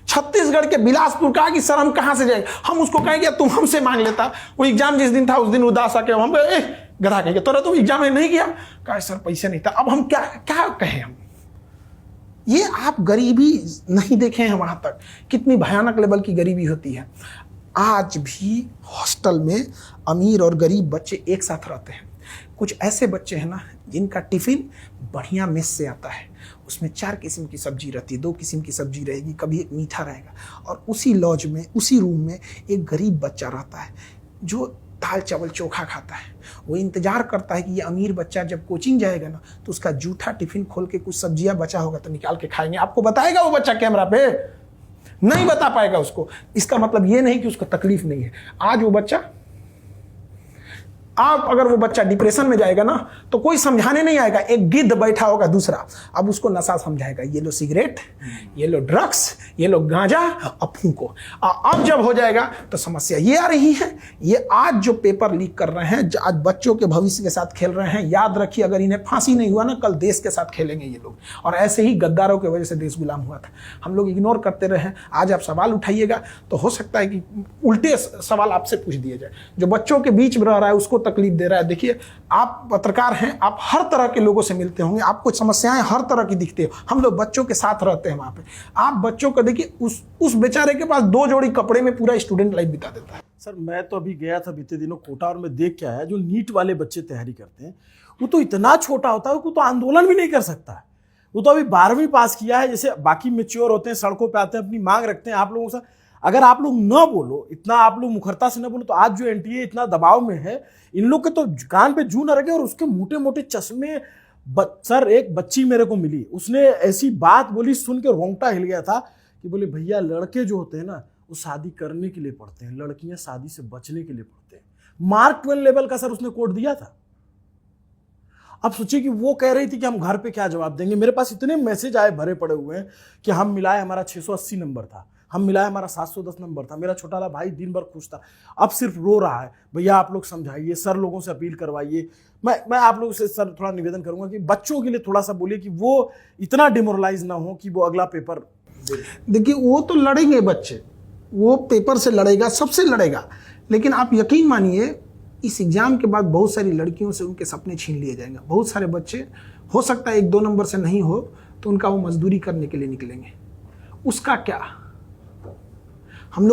छत्तीसगढ़ के बिलासपुर कहा कि सर हम कहां से जाएंगे? हम उसको कहेंगे तुम हमसे मांग लेता। वो एग्जाम जिस दिन था उस दिन उदास आके हम गधा कहेंगे तो तुम एग्जाम में नहीं किया? कहा सर पैसे नहीं था। अब हम क्या क्या कहें? हम ये आप गरीबी नहीं देखे हैं वहां तक, कितनी भयानक लेवल की गरीबी होती है। आज भी हॉस्टल में अमीर और गरीब बच्चे एक साथ रहते हैं। कुछ ऐसे बच्चे हैं ना जिनका टिफिन बढ़िया मेस से आता है, उसमें 4 किस्म की सब्जी रहती है, 2 किस्म की सब्जी रहेगी, कभी एक मीठा रहेगा। और उसी लॉज में, उसी रूम में एक गरीब बच्चा रहता है जो दाल चावल चोखा खाता है। वो इंतजार करता है कि ये अमीर बच्चा जब कोचिंग जाएगा ना तो उसका जूठा टिफिन खोल के कुछ सब्जियां बचा होगा तो निकाल के खाएंगे। आपको बताएगा वो बच्चा कैमरा पे? नहीं बता पाएगा उसको। इसका मतलब ये नहीं कि उसको तकलीफ नहीं है। आज वो बच्चा, आप अगर वो बच्चा डिप्रेशन में जाएगा ना तो कोई समझाने नहीं आएगा। एक गिद्ध बैठा होगा दूसरा, अब उसको नशा समझाएगा, ये लो सिगरेट, ये लो ड्रग्स, ये लो गांजा, अब फूंको। अब जब हो जाएगा तो समस्या ये आ रही है। ये आज जो पेपर लीक कर रहे हैं, आज बच्चों के भविष्य के साथ खेल रहे हैं। याद रखिए, अगर इन्हें फांसी नहीं हुआ ना, कल देश के साथ खेलेंगे ये लोग। और ऐसे ही गद्दारों की वजह से देश गुलाम हुआ था। हम लोग इग्नोर करते रहे। आज आप सवाल उठाइएगा तो हो सकता है कि उल्टे सवाल आपसे पूछ दिए जाए। जो बच्चों के बीच में रह रहा है उसको तकलीफ दे रहा है। देखिए, आप पत्रकार हैं, आप हर तरह के लोगों से मिलते होंगे, आपको समस्याएं हर तरह की दिखती है। हम लोग बच्चों के साथ रहते हैं वहां पे। आप बच्चों को देखिए, उस बेचारे के पास 2 जोड़ी कपड़े में पूरा स्टूडेंट लाइफ बिता देता है। सर मैं तो अभी गया था बीते दिनों कोटा, और मैं देख के आया जो नीट वाले बच्चे तैयारी करते हैं, वो तो इतना छोटा होता है, वो तो आंदोलन भी नहीं कर सकता है। वो तो अभी 12वीं पास किया है। जैसे बाकी मैच्योर होते हैं, सड़कों पे आते हैं, अपनी मांग रखते हैं। आप लोगों से अगर आप लोग न बोलो, इतना आप लोग मुखरता से न बोलो, तो आज जो एनटीए इतना दबाव में है, इन लोग के तो कान पे जू न रखे। और उसके मोटे मोटे चश्मे। सर एक बच्ची मेरे को मिली, उसने ऐसी बात बोली, सुन के रोंगटा हिल गया था कि बोले भैया लड़के जो होते हैं ना वो शादी करने के लिए पढ़ते हैं, लड़कियां शादी से बचने के लिए पढ़ते हैं। मार्क 12 लेवल का सर उसने कोड दिया था। अब सोचिए कि वो कह रही थी कि हम घर पे क्या जवाब देंगे। मेरे पास इतने मैसेज आए भरे पड़े हुए हैं कि हम मिलाए हमारा 680 नंबर था, हम मिलाए हमारा 710 नंबर था। मेरा छोटा वाला भाई दिन भर खुश था, अब सिर्फ रो रहा है। भैया आप लोग समझाइए, सर लोगों से अपील करवाइए। मैं आप लोगों से सर थोड़ा निवेदन करूंगा कि बच्चों के लिए थोड़ा सा बोलिए कि वो इतना डिमोरलाइज ना हो कि वो अगला पेपर देखिए, वो तो लड़ेंगे बच्चे, वो पेपर से लड़ेगा, सबसे लड़ेगा। लेकिन आप यकीन मानिए, इस एग्जाम के बाद बहुत सारी लड़कियों से उनके सपने छीन लिए जाएंगे। बहुत सारे बच्चे, हो सकता है 1-2 नंबर से नहीं हो तो उनका वो मजदूरी करने के लिए निकलेंगे। उसका क्या? हम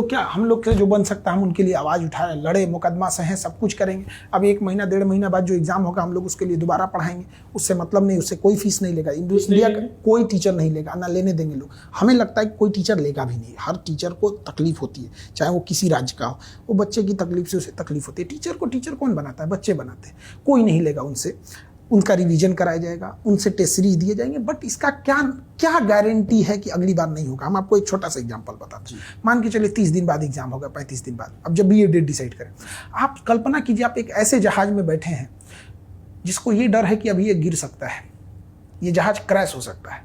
लोग से जो बन सकता है हम उनके लिए आवाज़ उठाए, लड़े, मुकदमा सहें, सब कुछ करेंगे। अब 1 महीना 1.5 महीना बाद जो एग्ज़ाम होगा हम लोग उसके लिए दोबारा पढ़ाएंगे, उससे मतलब नहीं, उससे कोई फीस नहीं लेगा इंडिया का कोई टीचर नहीं लेगा, ना लेने देंगे लोग। हमें लगता है कि कोई टीचर लेगा भी नहीं, हर टीचर को तकलीफ होती है, चाहे वो किसी राज्य का हो, वो बच्चे की तकलीफ से उसे तकलीफ होती है। टीचर को टीचर कौन बनाता है? बच्चे बनाते हैं। कोई नहीं लेगा उनसे, उनका रिवीजन कराया जाएगा, उनसे टेस्ट सीरीज दिए जाएंगे, बट इसका क्या गारंटी है कि अगली बार नहीं होगा? हम आपको एक छोटा सा एग्जांपल बताते हैं। मान के चलिए 30 दिन बाद एग्जाम होगा, 35 दिन बाद, अब जब भी ये डेट डिसाइड करें, आप कल्पना कीजिए आप एक ऐसे जहाज में बैठे हैं जिसको ये डर है कि अभी ये गिर सकता है, ये जहाज क्रैश हो सकता है,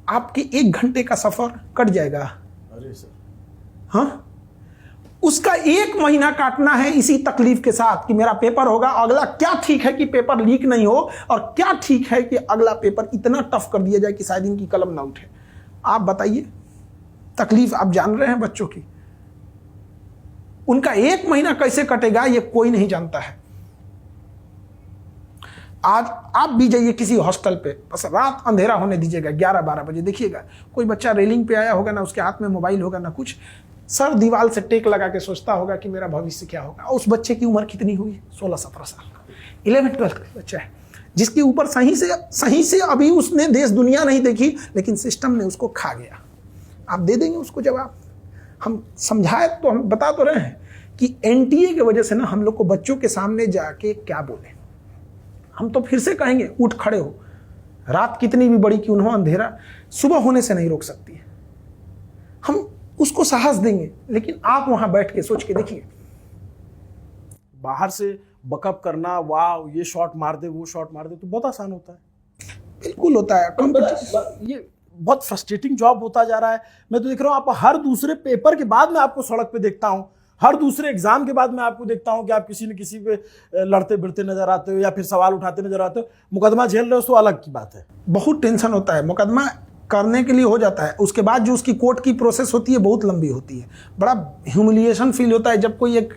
आपके 1 घंटे का सफर कट जाएगा। अरे सर, हाँ, उसका 1 महीना काटना है इसी तकलीफ के साथ कि मेरा पेपर होगा, अगला क्या ठीक है कि पेपर लीक नहीं हो, और क्या ठीक है कि अगला पेपर इतना टफ कर दिया जाए कि शायद इनकी कलम ना उठे। आप बताइए, तकलीफ आप जान रहे हैं बच्चों की, उनका 1 महीना कैसे कटेगा ये कोई नहीं जानता है। आज आप भी जाइए किसी हॉस्टल पे, बस रात अंधेरा होने दीजिएगा, 11-12 बजे, देखिएगा कोई बच्चा रेलिंग पे आया होगा, ना उसके हाथ में मोबाइल होगा ना कुछ, सर दीवार से टेक लगा के सोचता होगा कि मेरा भविष्य क्या होगा। उस बच्चे की उम्र कितनी हुई? 16-17 साल का, 11-12 का बच्चा है, जिसके ऊपर सही से अभी उसने देश दुनिया नहीं देखी, लेकिन सिस्टम ने उसको खा गया। आप दे देंगे उसको जवाब? हम समझाए तो, हम बता तो रहे हैं कि एनटीए की वजह से ना हम लोग को बच्चों के सामने जाके क्या बोले, हम तो फिर से कहेंगे उठ खड़े हो, रात कितनी भी बड़ी क्यों न हो, अंधेरा सुबह होने से नहीं रोक सकती है। हम उसको साहस देंगे, लेकिन आप वहां बैठ के सोच के देखिए, बाहर से बकअप करना, वाह ये शॉट मार दे, वो शॉट मार दे, तो बहुत आसान होता है। बिल्कुल होता है। ये बहुत फ्रस्ट्रेटिंग जॉब होता जा रहा है। मैं तो देख रहा हूँ, आप हर दूसरे पेपर के बाद मैं आपको सड़क पे देखता हूँ, हर दूसरे एग्जाम के बाद मैं आपको देखता हूँ कि आप किसी न किसी पे लड़ते भिड़ते नजर आते हो, या फिर सवाल उठाते नजर आते हो। मुकदमा झेल रहे हो तो अलग की बात है, बहुत टेंशन होता है। मुकदमा करने के लिए हो जाता है, उसके बाद जो उसकी कोर्ट की प्रोसेस होती है बहुत लंबी होती है। बड़ा ह्यूमिलिएशन फील होता है जब कोई एक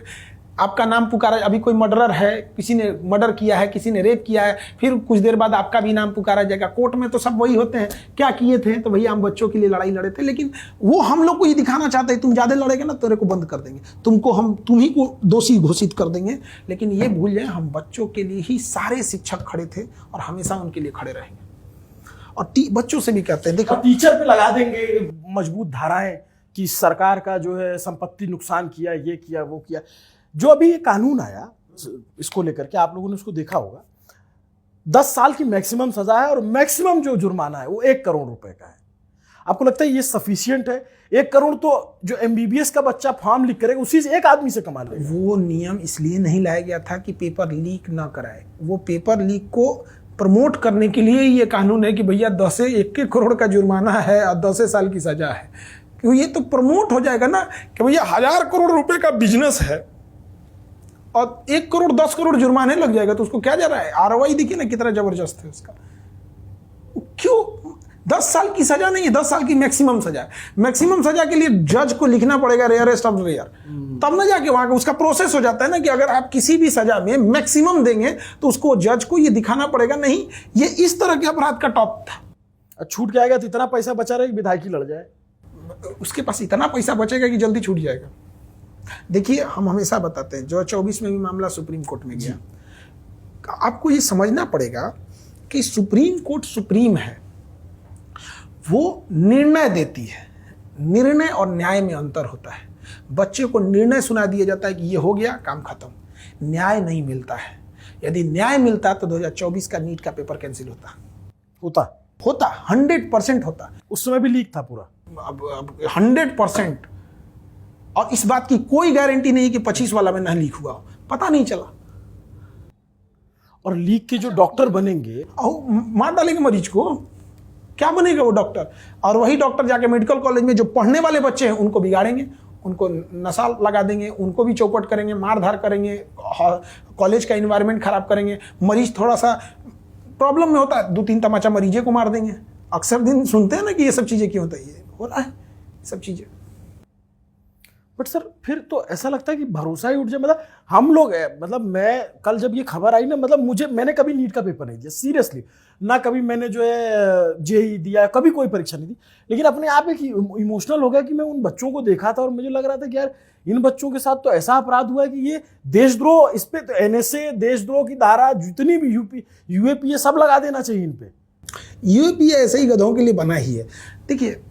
आपका नाम पुकारा, अभी कोई मर्डरर है, किसी ने मर्डर किया है, किसी ने रेप किया है, फिर कुछ देर बाद आपका भी नाम पुकारा जाएगा। कोर्ट में तो सब वही होते हैं, क्या किए थे? तो भैया हम बच्चों के लिए लड़ाई लड़े थे। लेकिन वो हम लोग को ये दिखाना चाहते हैं, तुम ज्यादा लड़ेगे ना तेरे को बंद कर देंगे, तुम ही को दोषी घोषित कर देंगे। लेकिन ये भूल जाए, हम बच्चों के लिए ही सारे शिक्षक खड़े थे और हमेशा उनके लिए खड़े रहेंगे। और बच्चों से भी कहते हैं, देखो टीचर पे लगा देंगे मजबूत धाराएं कि सरकार का जो है संपत्ति नुकसान किया, ये किया, वो किया। जो अभी ये कानून आया इसको लेकर के, आप लोगों ने उसको देखा होगा, 10 साल की मैक्सिमम सजा है और मैक्सिमम जो जुर्माना है वो 1 करोड़ रुपए का है। आपको लगता है ये सफिशियंट है? 1 करोड़ तो जो एमबीबीएस का बच्चा फॉर्म लिख करेगा उसी से एक आदमी से कमा लेगा। वो नियम इसलिए नहीं लाया गया था कि पेपर लीक ना कराए, वो पेपर लीक को प्रमोट करने के लिए ये कानून है कि भैया 10 से 1 करोड़ का जुर्माना है और 10 साल की सजा है। क्योंकि ये तो प्रमोट हो जाएगा ना कि भैया 1000 करोड़ रुपए का बिजनेस है और 1 करोड़ 10 करोड़ जुर्माने लग जाएगा, तो उसको क्या जा रहा है? आरओआई देखिए ना कितना जबरदस्त है उसका। क्यों 10 साल की सजा नहीं है, 10 साल की मैक्सिमम सजा है। मैक्सिमम सजा के लिए जज को लिखना पड़ेगा रेयरेस्ट ऑफ रेयर, तब ना जाके वहां का उसका प्रोसेस हो जाता है ना कि अगर आप किसी भी सजा में मैक्सिमम देंगे तो उसको जज को ये दिखाना पड़ेगा, नहीं ये इस तरह के अपराध का टॉप था। छूट जाएगा तो इतना पैसा बचा रहे विधायक ही लड़ जाए, उसके पास इतना पैसा बचेगा कि जल्दी छूट जाएगा। देखिए हम हमेशा बताते हैं, 2024 में भी मामला सुप्रीम कोर्ट में गया, आपको ये समझना पड़ेगा कि सुप्रीम कोर्ट सुप्रीम है, वो निर्णय देती है। निर्णय और न्याय में अंतर होता है। बच्चे को निर्णय सुना दिया जाता है कि ये हो गया, काम खत्म। न्याय नहीं मिलता है। यदि न्याय मिलता तो 2024 का नीट का पेपर कैंसिल होता 100% होता। उस समय भी लीक था पूरा, अब 100%। और इस बात की कोई गारंटी नहीं कि 25 वाला में ना लीक हुआ हो, पता नहीं चला। और लीक के जो डॉक्टर बनेंगे मार डालेंगे मरीज को, क्या बनेगा वो डॉक्टर? और वही डॉक्टर जाके मेडिकल कॉलेज में जो पढ़ने वाले बच्चे हैं उनको बिगाड़ेंगे, उनको नशा लगा देंगे, उनको भी चौपट करेंगे, मारधार करेंगे, कॉलेज का एनवायरनमेंट खराब करेंगे। मरीज थोड़ा सा प्रॉब्लम में होता है, 2-3 तमाचा मरीजे को मार देंगे। अक्सर दिन सुनते हैं ना कि ये सब चीजें क्यों होता है, ये हो रहा है सब चीजें। बट सर फिर तो ऐसा लगता है कि भरोसा ही उठ जाए। मतलब हम लोग, मतलब मैं कल जब ये खबर आई ना, मतलब मैंने कभी नीट का पेपर नहीं दिया सीरियसली। ना कभी मैंने जो है जेई दिया, कभी कोई परीक्षा नहीं दी, लेकिन अपने आप एक इमोशनल हो गया कि मैं उन बच्चों को देखा था और मुझे लग रहा था कि यार इन बच्चों के साथ तो ऐसा अपराध हुआ है कि ये देशद्रोह, इस पे तो एनएसए, देशद्रोह की धारा जितनी भी यूएपीए सब लगा देना चाहिए इन पे। यूएपीए ऐसे ही गधों के लिए बना ही है। देखिए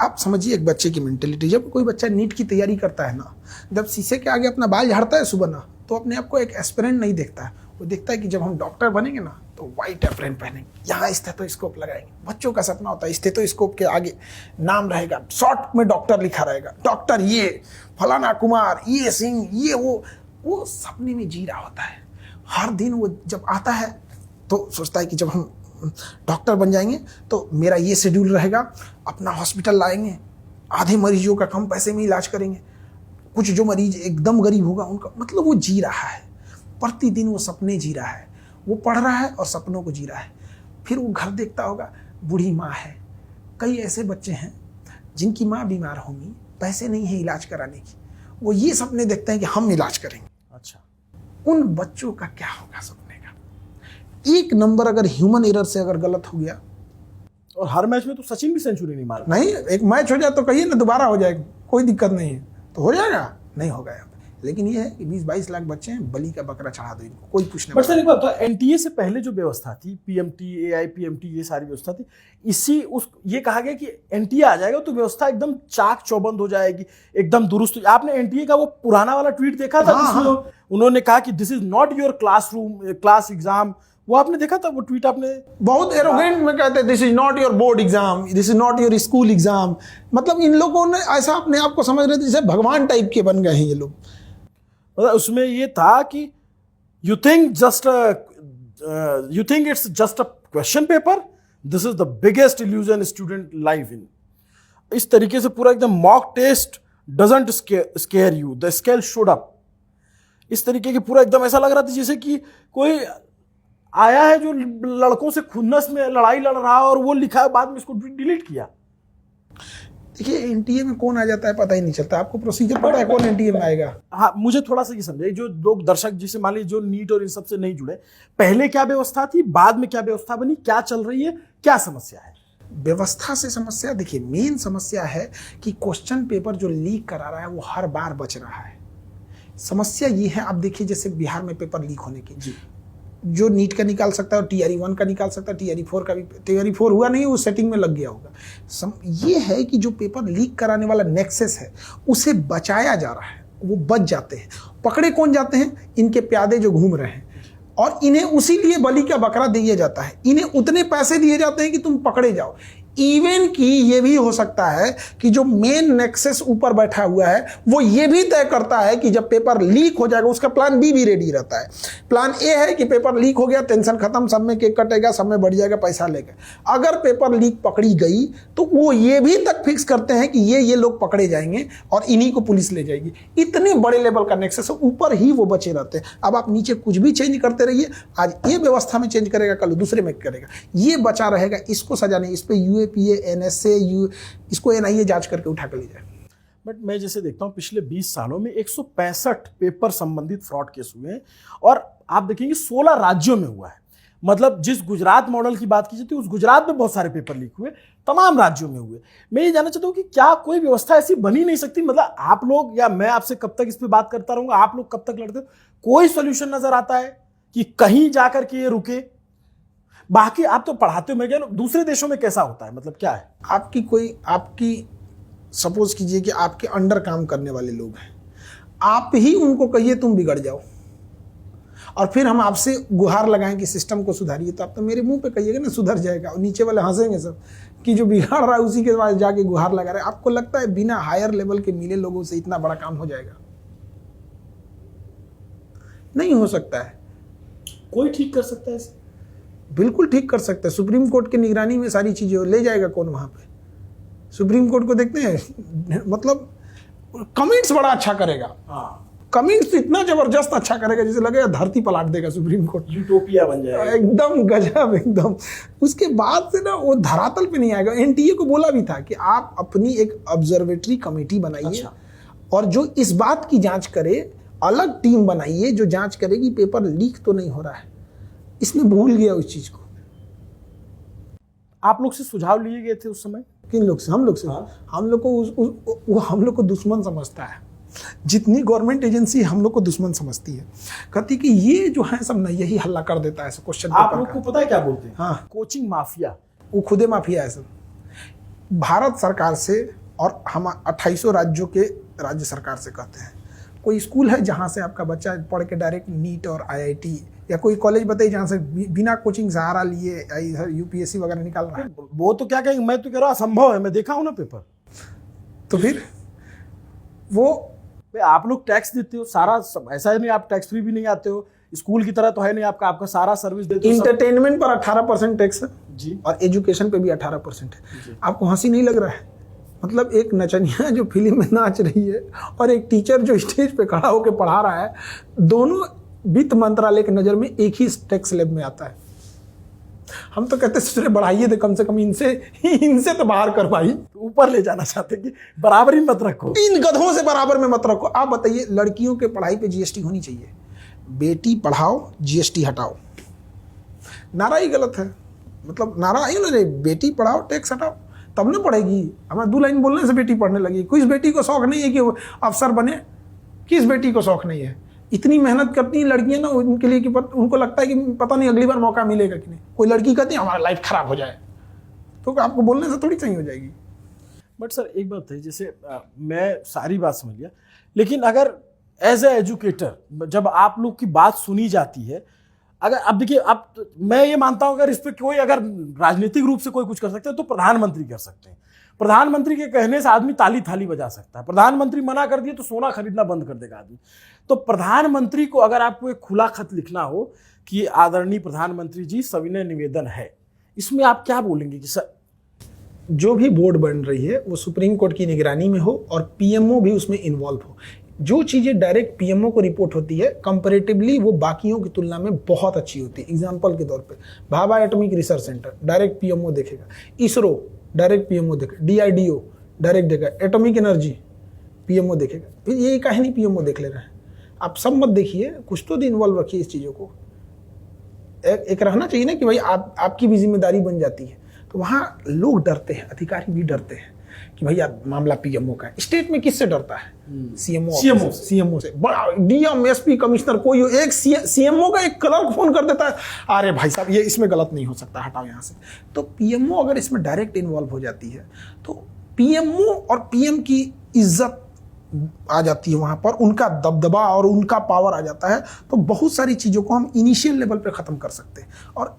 आप समझिए एक बच्चे की मेंटेलिटी, जब कोई बच्चा नीट की तैयारी करता है ना, जब शीशे के आगे अपना बाल झाड़ता है सुबह ना, तो अपने आप को एक एस्पिरेंट नहीं देखता है, वो देखता है कि जब हम डॉक्टर बनेंगे ना तो व्हाइट एप्रन पहनेंगे, यहाँ स्टेथोस्कोप लगाएंगे। बच्चों का सपना होता है स्टेथोस्कोप के आगे नाम रहेगा, शॉर्ट में डॉक्टर लिखा रहेगा, डॉक्टर ये फलाना कुमार, ये सिंह, ये वो सपने में जी रहा होता है। हर दिन वो जब आता है तो सोचता है कि जब हम डॉक्टर बन जाएंगे तो मेरा ये शेड्यूल रहेगा, अपना हॉस्पिटल लाएंगे, आधे मरीजों का कम पैसे में इलाज करेंगे, कुछ जो मरीज एकदम गरीब होगा उनका, मतलब वो जी रहा है, प्रतिदिन वो सपने जी रहा है, वो पढ़ रहा है और सपनों को जी रहा है। फिर वो घर देखता होगा, बूढ़ी माँ है, कई ऐसे बच्चे हैं जिनकी माँ बीमार होंगी, पैसे नहीं है इलाज कराने की, वो ये सपने देखते हैं कि हम इलाज करेंगे। अच्छा, उन बच्चों का क्या होगा सपने का? एक नंबर अगर ह्यूमन एरर से अगर गलत हो गया, और हर मैच में तो सचिन भी सेंचुरी नहीं मारा। नहीं, एक मैच हो जाए तो कहिए ना दोबारा हो जाएगा, कोई दिक्कत नहीं है, तो हो जाएगा, नहीं होगा यहाँ पे। लेकिन ये है कि 20-22 लाख बच्चे हैं, बलि का बकरा चढ़ा दो इनको, कोई पूछने बट सर एक बात, तो एनटीए से पहले जो व्यवस्था थी, पीएमटी, एआईपीएमटी, ये सारी व्यवस्था थी, ये कहा गया कि एनटीए आ जाएगा तो व्यवस्था एकदम चाक चौबंद हो जाएगी, एकदम दुरुस्त। आपने एनटीए का वो पुराना वाला ट्वीट देखा था जिसमें उन्होंने कहा कि this is not your classroom class exam, वो आपने देखा था वो ट्वीट? आपने बहुत एरोगेंट में कहते हैं this is not your board exam, this is not your school exam. मतलब इन लोगों ने ऐसा अपने आप को समझ रहे थे जैसे भगवान टाइप के बन गए हैं ये लोग। मतलब उसमें ये था कि you think it's just a question paper, this is the biggest illusion student life in. इस तरीके से पूरा एकदम mock test doesn't scare you, the scale showed up, इस तरीके के पूरा एकदम ऐसा लग रहा था जैसे कि कोई आया है जो लड़कों से खुन्नस में लड़ाई लड़ रहा है और वो लिखा है, बाद में इसको डिलीट किया। देखिए एनटीए में कौन आ जाता है पता ही नहीं चलता। आपको प्रोसीजर पता है कौन एनटीए में आएगा? हाँ, मुझे थोड़ा सा ये समझाइए, जो लोग दर्शक जिसे मान लीजिए जो नीट और इन सब से नहीं जुड़े, पहले क्या व्यवस्था थी, बाद में क्या व्यवस्था बनी, क्या चल रही है, क्या समस्या है? व्यवस्था से समस्या, देखिए मेन समस्या है कि क्वेश्चन पेपर जो लीक करा रहा है वो हर बार बच रहा है। समस्या ये है, आप देखिए जैसे बिहार में पेपर लीक होने की, जी, जो नीट का निकाल सकता है और टीआरई 1 का निकाल सकता है, टीआरई 4 का भी, टीआरई 4 हुआ नहीं, वो सेटिंग में लग गया होगा। ये है कि जो पेपर लीक कराने वाला नेक्सस है उसे बचाया जा रहा है, वो बच जाते हैं। पकड़े कौन जाते हैं? इनके प्यादे जो घूम रहे हैं, और इन्हें उसी लिए बलि का बकरा दिया जाता है, इन्हें उतने पैसे दिए जाते हैं कि तुम पकड़े जाओ। इवन कि ये भी हो सकता है कि जो मेन नेक्सस ऊपर बैठा हुआ है वो ये भी तय करता है कि जब पेपर लीक हो जाएगा, उसका प्लान बी भी रेडी रहता है। प्लान ए है कि पेपर लीक हो गया, टेंशन खत्म, सब में केक कटेगा, सब में बढ़ जाएगा, पैसा लेगा। अगर पेपर लीक पकड़ी गई तो वो ये भी तक फिक्स करते हैं कि ये लोग पकड़े जाएंगे और इन्हीं को पुलिस ले जाएगी। इतने बड़े लेवल का नेक्सस है, ऊपर ही वो बचे रहते हैं। अब आप नीचे कुछ भी चेंज करते रहिए, आज ये व्यवस्था में चेंज करेगा, कल दूसरे में करेगा, ये बचा रहेगा, इसको सजा नहीं। इस पर यूएपीए, एनएसए, इसको एनआईए जांच करके उठा कर ले जाए। बट मैं जैसे देखता हूं पिछले 20 सालों में 165 पेपर संबंधित फ्रॉड केस हुए हैं, और आप देखेंगे 16 राज्यों में हुआ है। मतलब जिस गुजरात मॉडल की बात की जाती है, उस गुजरात में बहुत सारे पेपर लीक हुए, तमाम राज्यों में हुए। मैं ये जानना चाहता हूं कि क्या कोई व्यवस्था ऐसी बनी नहीं सकती? मतलब आप लोग या मैं आपसे कब तक इस पे बात करता रहूंगा, आप लोग कब तक लड़ते हो? कोई सोल्यूशन नजर आता है कि कहीं जाकर के ये रुके? बाकी आप तो पढ़ाते हो, मैं क्या दूसरे देशों में कैसा होता है, मतलब क्या है? आपकी सपोज कीजिए कि आपके अंडर काम करने वाले लोग हैं, आप ही उनको कहिए तुम बिगड़ जाओ, और फिर हम आपसे गुहार लगाएं कि सिस्टम को सुधारिए, तो आप तो मेरे मुंह पे कहिएगा ना सुधर जाएगा, और नीचे वाले हंसेंगे सब कि जो बिगाड़ रहा है उसी के बाद जाके गुहार लगा रहा है। आपको लगता है बिना हायर लेवल के मिले लोगों से इतना बड़ा काम हो जाएगा? नहीं हो सकता है। कोई ठीक कर सकता है इसे? बिल्कुल ठीक कर सकता है। सुप्रीम कोर्ट की निगरानी में सारी चीजें ले जाएगा कौन वहां पे? सुप्रीम कोर्ट को देखते हैं, मतलब कमेंट्स बड़ा अच्छा करेगा। कमेंट्स इतना जबरदस्त अच्छा करेगा जैसे लगेगा धरती पलट देगा सुप्रीम कोर्ट, यूटोपिया बन जाएगा एकदम गजब एकदम। उसके बाद से ना वो धरातल पे नहीं आएगा। एनटीए को बोला भी था कि आप अपनी एक ऑब्जर्वेटरी कमेटी बनाइए, अच्छा, और जो इस बात की जांच करे, अलग टीम बनाइए जो जांच करेगी पेपर लीक तो नहीं हो रहा है। इसमें भूल गया उस चीज को। आप लोग से सुझाव लिए गए थे उस समय? किन लोग से? हम लोग से? हम लोग को वो हम लोग को दुश्मन समझता है। जितनी गवर्नमेंट एजेंसी हम लोग को दुश्मन समझती है, कहती कि ये जो है सब ना यही हल्ला कर देता है क्वेश्चन आप पेपर लोग को का। पता है क्या बोलते हैं? हाँ, कोचिंग माफिया। वो खुदे माफिया है सब। भारत सरकार से और हम 2800 राज्यों के राज्य सरकार से कहते हैं, कोई स्कूल है जहाँ से आपका बच्चा पढ़ के डायरेक्ट नीट और IIT, या कोई कॉलेज बताइए जहाँ से बिना कोचिंग सहारा लिए UPSC वगैरह निकाल रहा है? वो तो क्या कहेंगे, मैं तो कह रहा हूँ असंभव है, मैं देखा हूँ ना पेपर। तो फिर वो आप लोग टैक्स देते हो सारा, ऐसा है नहीं आप टैक्स फ्री भी नहीं आते हो, स्कूल की तरह तो है नहीं, आपका सारा सर्विस देते हो। इंटरटेनमेंट पर 18% टैक्स है जी, और एजुकेशन पे भी 18% है। आपको हंसी नहीं लग रहा है? मतलब एक नचनिया जो फिल्म में नाच रही है और एक टीचर जो स्टेज पे खड़ा होकर पढ़ा रहा है, दोनों वित्त मंत्रालय की नजर में एक ही टैक्स स्लैब में आता है। हम तो कहते हैं बढ़ाइए दे, कम से कम इनसे तो बाहर कर भाई। ऊपर ले जाना चाहते कि बराबरी मत रखो, इन गधों से बराबर में मत रखो। आप बताइए, लड़कियों के पढ़ाई पे GST होनी चाहिए, बेटी पढ़ाओ GST हटाओ। नारा ही गलत है, मतलब नारा ही ना, बेटी पढ़ाओ टैक्स हटाओ तब ना पढ़ेगी। हमें 2 लाइन बोलने से बेटी पढ़ने लगी। किस बेटी को शौक नहीं है कि वो अफसर बने? किस बेटी को शौक नहीं है? इतनी मेहनत करती हैं लड़कियां ना उनके लिए कि उनको लगता है कि पता नहीं अगली बार मौका मिलेगा कि नहीं। कोई लड़की कहती है हमारा लाइफ खराब हो जाए, तो आपको बोलने से थोड़ी सही हो जाएगी। बट सर एक बात है, जैसे मैं सारी बात समझ लिया, लेकिन अगर एज ए एजुकेटर जब आप लोग की बात सुनी जाती है, अगर अब देखिए, आप मैं ये मानता हूं अगर इस पर कोई अगर राजनीतिक रूप से कोई कुछ कर सकता है तो प्रधानमंत्री कर सकते हैं। प्रधानमंत्री के कहने से आदमी ताली थाली बजा सकता है, प्रधानमंत्री मना कर दिए तो सोना खरीदना बंद कर देगा आदमी। तो प्रधानमंत्री को अगर आपको एक खुला खत लिखना हो कि आदरणीय प्रधानमंत्री जी सविनय निवेदन है, इसमें आप क्या बोलेंगे कि सर जो भी बोर्ड बन रही है वो सुप्रीम कोर्ट की निगरानी में हो और PMO भी उसमें इन्वॉल्व हो। जो चीज़ें डायरेक्ट PMO को रिपोर्ट होती है कंपैरेटिवली वो बाकियों की तुलना में बहुत अच्छी होती है। एग्जांपल के तौर पे Bhabha atomic research centre direct PMO देखेगा, इसरो डायरेक्ट PMO देखेगा, DRDO डायरेक्ट देखेगा, एटॉमिक एनर्जी PMO देखेगा। फिर ये काहे नहीं PMO देख ले रहे हैं? आप सब मत देखिए, कुछ तो इन्वॉल्व रखिए इस चीज़ों को। एक रहना चाहिए ना कि भाई आपकी भी जिम्मेदारी बन जाती है। तो वहाँ लोग डरते हैं, अधिकारी भी डरते हैं कि भैया मामला PMO का है। स्टेट में किससे डरता है? CMO से। बड़ा DM SP कमिश्नर कोई एक CMO का एक क्लर्क फोन कर देता है, अरे भाई साहब ये इसमें गलत नहीं हो सकता, हटाओ यहाँ से। तो PMO अगर इसमें डायरेक्ट इन्वॉल्व हो जाती है तो PMO और PM की इज्जत आ जाती है, वहाँ पर उनका दबदबा और उनका पावर आ जाता है। तो बहुत सारी चीज़ों को हम इनिशियल लेवल पे ख़त्म कर सकते हैं और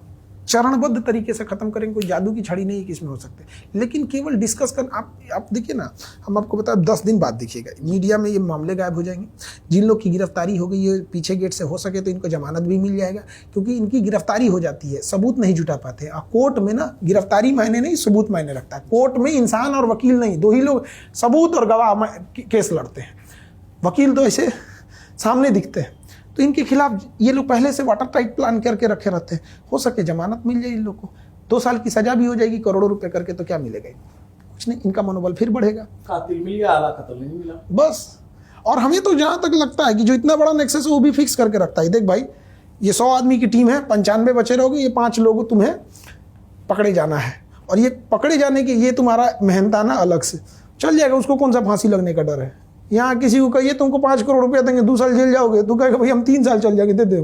चरणबद्ध तरीके से खत्म करेंगे। कोई जादू की छड़ी नहीं कि इसमें हो सकते, लेकिन केवल डिस्कस कर। आप देखिए ना, हम आपको बता 10 दिन बाद देखिएगा मीडिया में ये मामले गायब हो जाएंगे। जिन लोग की गिरफ्तारी हो गई है पीछे गेट से, हो सके तो इनको जमानत भी मिल जाएगा, क्योंकि इनकी गिरफ्तारी हो जाती है, सबूत नहीं जुटा पाते। और कोर्ट में ना गिरफ्तारी मायने नहीं, सबूत मायने रखता है। कोर्ट में इंसान और वकील नहीं, 2 ही लोग सबूत और गवाह केस लड़ते हैं। वकील तो ऐसे सामने दिखते हैं। तो इनके खिलाफ ये लोग पहले से वाटर टाइट प्लान करके रखे रहते हैं। हो सके जमानत मिल जाए इन लोग को, 2 साल की सजा भी हो जाएगी, करोड़ों रुपए करके, तो क्या मिलेगा? कुछ नहीं। इनका मनोबल फिर बढ़ेगा। कातिल मिल गया, आला कत्ल नहीं मिला बस। और हमें तो जहां तक लगता है कि जो इतना बड़ा नेक्सस है वो भी फिक्स करके रखता है। देख भाई, ये 100 आदमी की टीम है, 95 बचे रहोगे, ये 5 लोग तुम्हें पकड़े जाना है। और ये पकड़े जाने के ये तुम्हारा मेहनताना अलग से चल जाएगा। उसको कौन सा फांसी लगने का डर है? यहाँ किसी को कहिए तुमको 5 करोड़ रुपया देंगे, 2 साल जेल जाओगे, तो कहेगा भाई हम 3 साल चल जाएंगे, दे दे।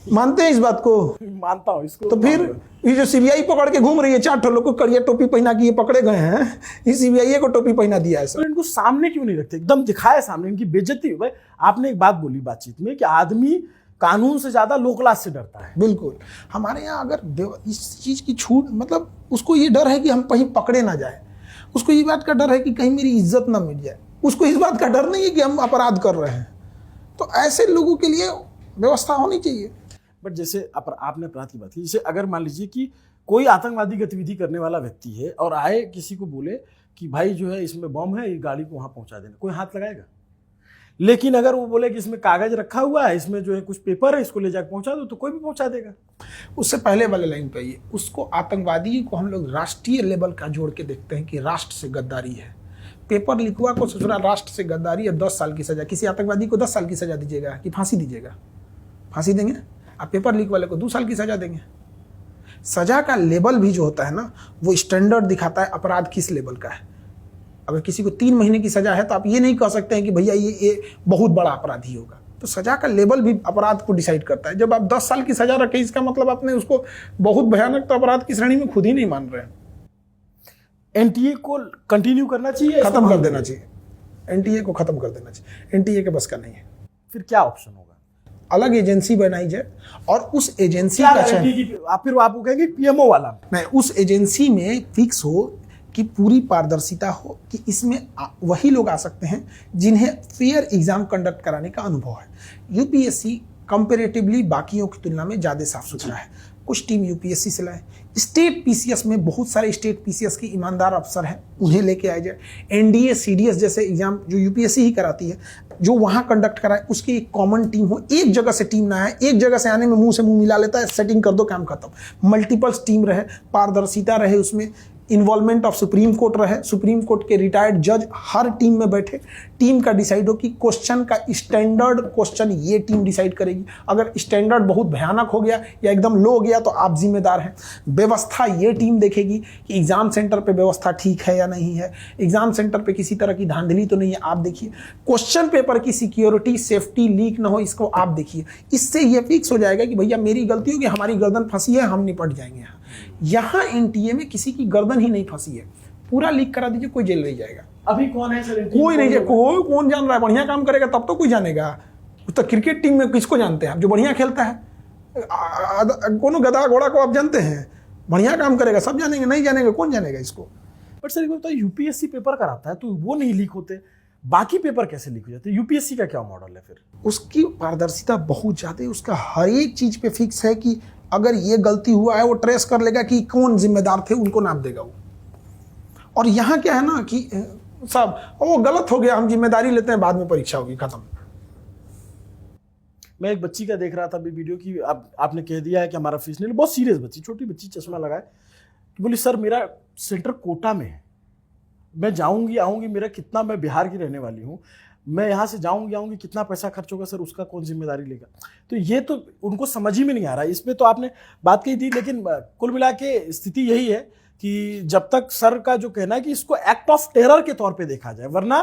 मानते हैं इस बात को? मानता हूँ इसको। तो फिर ये जो CBI पकड़ के घूम रही है, 4 लोग को कड़िया टोपी पहना के ये पकड़े गए हैं, इस CBI को टोपी पहना दिया है। तो इनको सामने क्यों नहीं रखते, एकदम दिखाए सामने, इनकी बेइज्जती हो। भाई आपने एक बात बोली बातचीत में कि आदमी कानून से ज्यादा लो क्लास से डरता है। बिल्कुल। हमारे यहाँ अगर इस चीज की छूट, मतलब उसको ये डर है कि हम कहीं पकड़े ना जाए, उसको ये बात का डर है कि कहीं मेरी इज्जत ना मिट जाए, उसको इस बात का डर नहीं है कि हम अपराध कर रहे हैं। तो ऐसे लोगों के लिए व्यवस्था होनी चाहिए। बट जैसे आपने अपराध की बात की, जैसे अगर मान लीजिए कि कोई आतंकवादी गतिविधि करने वाला व्यक्ति है और आए किसी को बोले कि भाई जो है इसमें बम है, ये गाड़ी को वहां पहुंचा देना, कोई हाथ लगाएगा? लेकिन अगर वो बोले कि इसमें कागज रखा हुआ है, इसमें जो है कुछ पेपर है, इसको ले जाकर पहुंचा दो, तो कोई भी पहुंचा देगा। उससे पहले वाले लाइन पे आइए, उसको आतंकवादी को हम लोग राष्ट्रीय लेवल का जोड़ के देखते हैं कि राष्ट्र से गद्दारी है। पेपर लिखवा को ससुरा राष्ट्र से गद्दारी है, 10 साल की सजा। किसी आतंकवादी को 10 साल की सजा दीजिएगा कि फांसी दीजिएगा? फांसी देंगे। आप पेपर लीक वाले को 2 साल की सजा देंगे। सजा का लेवल भी जो होता है ना, वो स्टैंडर्ड दिखाता है अपराध किस लेवल का है। अगर किसी को 3 महीने की सजा है तो आप ये नहीं कह सकते हैं कि भैया ये बहुत बड़ा अपराधी होगा। तो सजा का लेवल भी अपराध को डिसाइड करता है। जब आप 10 साल की सजा रखें, इसका मतलब आपने उसको बहुत भयानक तो अपराध की श्रेणी में खुद ही नहीं मान रहे हैं। एनटीए को कंटिन्यू करना चाहिए, खत्म कर देना चाहिए, एनटीए को खत्म कर देना चाहिए। एनटीए के बस का नहीं है। फिर क्या ऑप्शन होगा? अलग एजेंसी बनाई जाए और उस एजेंसी क्या का गारंटी कि फिर आपको कहेंगे पीएमओ वाला नहीं, उस एजेंसी में फिक्स हो कि पूरी पारदर्शिता हो कि इसमें वही लोग आ सकते हैं जिन्हें फेयर एग्जाम कंडक्ट कराने का अनुभव है। यूपीएससी कंपैरेटिवली बाकियों की तुलना में ज़्यादा साफ सुथरा है। कुछ टीम यूपीएससी से लाए। स्टेट पीसीएस में बहुत सारे स्टेट पीसीएस के ईमानदार अफसर हैं, उन्हें लेके आए जाए। एनडीए सीडीएस जैसे एग्जाम जो यूपीएससी ही कराती है, जो वहाँ कंडक्ट कराए, उसकी एक कॉमन टीम हो। एक जगह से टीम ना है, एक जगह से आने में मुंह से मुंह मिला लेता है, सेटिंग कर दो, काम खत्म। मल्टीपल्स टीम रहे, पारदर्शिता रहे, उसमें इन्वॉल्वमेंट ऑफ सुप्रीम कोर्ट रहे, सुप्रीम कोर्ट के रिटायर्ड जज हर टीम में बैठे, टीम का डिसाइड हो कि क्वेश्चन का स्टैंडर्ड क्वेश्चन ये टीम डिसाइड करेगी। अगर स्टैंडर्ड बहुत भयानक हो गया या एकदम लो हो गया तो आप जिम्मेदार हैं। व्यवस्था ये टीम देखेगी कि एग्जाम सेंटर पे व्यवस्था ठीक है या नहीं है, एग्जाम सेंटर पे किसी तरह की धांधली तो नहीं है, आप देखिए। क्वेश्चन पेपर की सिक्योरिटी, सेफ्टी लीक ना हो, इसको आप देखिए। इससे ये फिक्स हो जाएगा कि भैया मेरी गलती होगी, हमारी गर्दन फंसी है, हम निपट जाएंगे। यहाँ एनटीए में किसी की गर्दन ही नहीं फंसी है, पूरा लीक करा दीजिए, कोई जेल नहीं जाएगा। अभी कौन है सर? कोई नहीं, कोई कौन जान रहा है? बढ़िया काम करेगा तब तो कोई जानेगा। तो क्रिकेट टीम में किसको जानते हैं आप? जो बढ़िया खेलता है। कोनो गधा घोड़ा को आप जानते हैं? बढ़िया काम करेगा सब जानेंगे, नहीं जानेगा कौन जानेगा इसको? बट सर तो यूपीएससी पेपर कराता है तो वो नहीं लीक होते, बाकी पेपर कैसे लीक हो जाते? यूपीएससी का क्या मॉडल है फिर? उसकी पारदर्शिता बहुत ज्यादा है, उसका हर एक चीज पे फिक्स है कि अगर ये गलती हुआ है वो ट्रेस कर लेगा कि कौन जिम्मेदार थे, उनको नाप देगा वो। और यहाँ क्या है ना कि सब वो गलत हो गया, हम जिम्मेदारी लेते हैं, बाद में परीक्षा होगी, खत्म। मैं एक बच्ची का देख रहा था अभी वीडियो की, आपने कह दिया है कि हमारा फीस नहीं, बहुत सीरियस बच्ची, छोटी बच्ची, चश्मा लगाए, कि बोली सर मेरा सेंटर कोटा में है, मैं जाऊंगी आऊंगी, मेरा कितना, मैं बिहार की रहने वाली हूँ, मैं यहाँ से जाऊंगी आऊंगी, कितना पैसा खर्च होगा सर, उसका कौन जिम्मेदारी लेगा? तो ये तो उनको समझ ही में नहीं आ रहा है। इसमें तो आपने बात कही थी, लेकिन कुल मिला के स्थिति यही है कि जब तक सर का जो कहना है कि इसको एक्ट ऑफ टेरर के तौर पे देखा जाए, वरना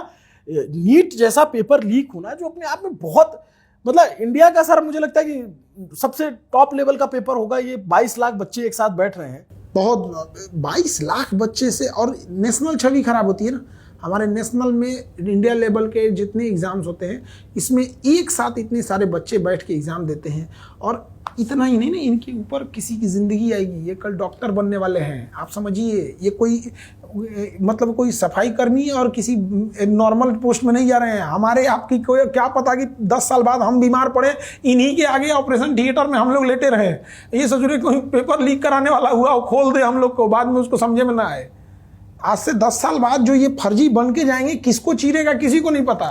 नीट जैसा पेपर लीक होना जो अपने आप में बहुत, मतलब इंडिया का सर मुझे लगता है कि सबसे टॉप लेवल का पेपर होगा ये। 22 लाख बच्चे एक साथ बैठ रहे हैं, बहुत 22 लाख बच्चे से, और नेशनल छवि खराब होती है ना। हमारे नेशनल में इंडिया लेवल के जितने एग्ज़ाम्स होते हैं, इसमें एक साथ इतने सारे बच्चे बैठ के एग्ज़ाम देते हैं। और इतना ही नहीं ना, इनके ऊपर किसी की ज़िंदगी आएगी, ये कल डॉक्टर बनने वाले हैं, आप समझिए। ये कोई मतलब कोई सफाई कर्मी और किसी नॉर्मल पोस्ट में नहीं जा रहे हैं। हमारे आपकी कोई क्या पता कि 10 साल बाद हम बीमार पड़े, इन्हीं के आगे ऑपरेशन थिएटर में हम लोग लेटे रहे। ये सोच रहे कोई पेपर लीक कराने वाला हुआ वो खोल दे हम लोग को, बाद में उसको समझे में ना आए। आज से 10 साल बाद जो ये फर्जी बन के जाएंगे, किसको चीरेगा किसी को नहीं पता।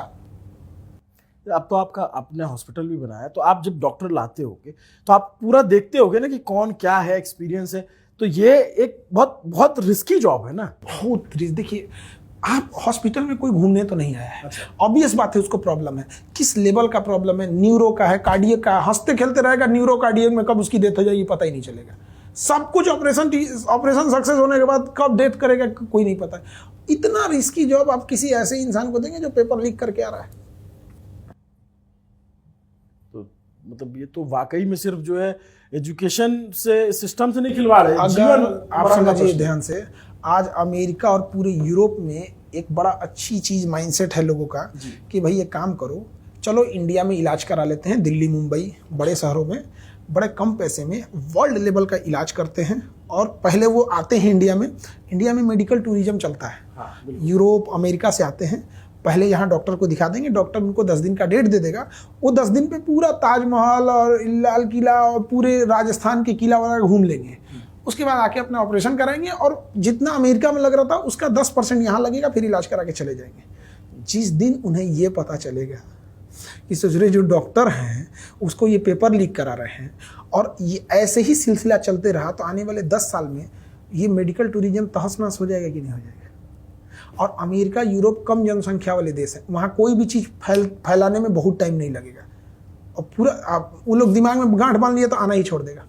अब तो आपका अपने हॉस्पिटल भी बनाया है, तो आप जब डॉक्टर लाते होगे तो आप पूरा देखते होगे ना कि कौन क्या है, एक्सपीरियंस है, तो ये एक बहुत बहुत रिस्की जॉब है ना। बहुत रिस्क। देखिए, आप हॉस्पिटल में कोई घूमने तो नहीं आया है, ऑब्वियस बात है उसको प्रॉब्लम है। किस लेवल का प्रॉब्लम है? न्यूरो का है, कार्डियक का, हंसते खेलते रहेगा न्यूरो कार्डियक में, कब उसकी डेथ हो जाएगी पता ही नहीं चलेगा। सब कुछ ऑपरेशन सक्सेस होने के बाद कब डेथ करेगा कोई नहीं पता। इतना रिस्की जॉब आप किसी ऐसे इंसान को देंगे जो पेपर लीक करके आ रहा है? तो मतलब ये तो वाकई में सिर्फ जो है एजुकेशन से, सिस्टम से नहीं खिलवाड़ है। अगर आप समझिए ध्यान से, आज अमेरिका और पूरे यूरोप में एक बड़ा अच्छी चीज माइंडसेट है लोगों का कि भाई ये काम करो, चलो इंडिया में इलाज करा लेते हैं, दिल्ली मुंबई बड़े शहरों में बड़े कम पैसे में वर्ल्ड लेवल का इलाज करते हैं। और पहले वो आते हैं इंडिया में मेडिकल टूरिज्म चलता है। यूरोप अमेरिका से आते हैं, पहले यहाँ डॉक्टर को दिखा देंगे, डॉक्टर उनको 10 दिन का डेट दे देगा, वो 10 दिन पे पूरा ताजमहल और लाल किला और पूरे राजस्थान के किला वगैरह घूम लेंगे। उसके बाद आके अपना ऑपरेशन कराएंगे और जितना अमेरिका में लग रहा था उसका 10% यहाँ लगेगा, फिर इलाज करा के चले जाएंगे। जिस दिन उन्हें ये पता चलेगा कि ससुरे जो डॉक्टर हैं उसको ये पेपर लीक करा रहे हैं और ये ऐसे ही सिलसिला चलते रहा, तो आने वाले 10 साल में ये मेडिकल टूरिज्म तहस नहस हो जाएगा कि नहीं हो जाएगा। और अमेरिका यूरोप कम जनसंख्या वाले देश है, वहाँ कोई भी चीज़ फैलाने में बहुत टाइम नहीं लगेगा और पूरा वो लोग दिमाग में गांठ बांध लिया तो आना ही छोड़ देगा।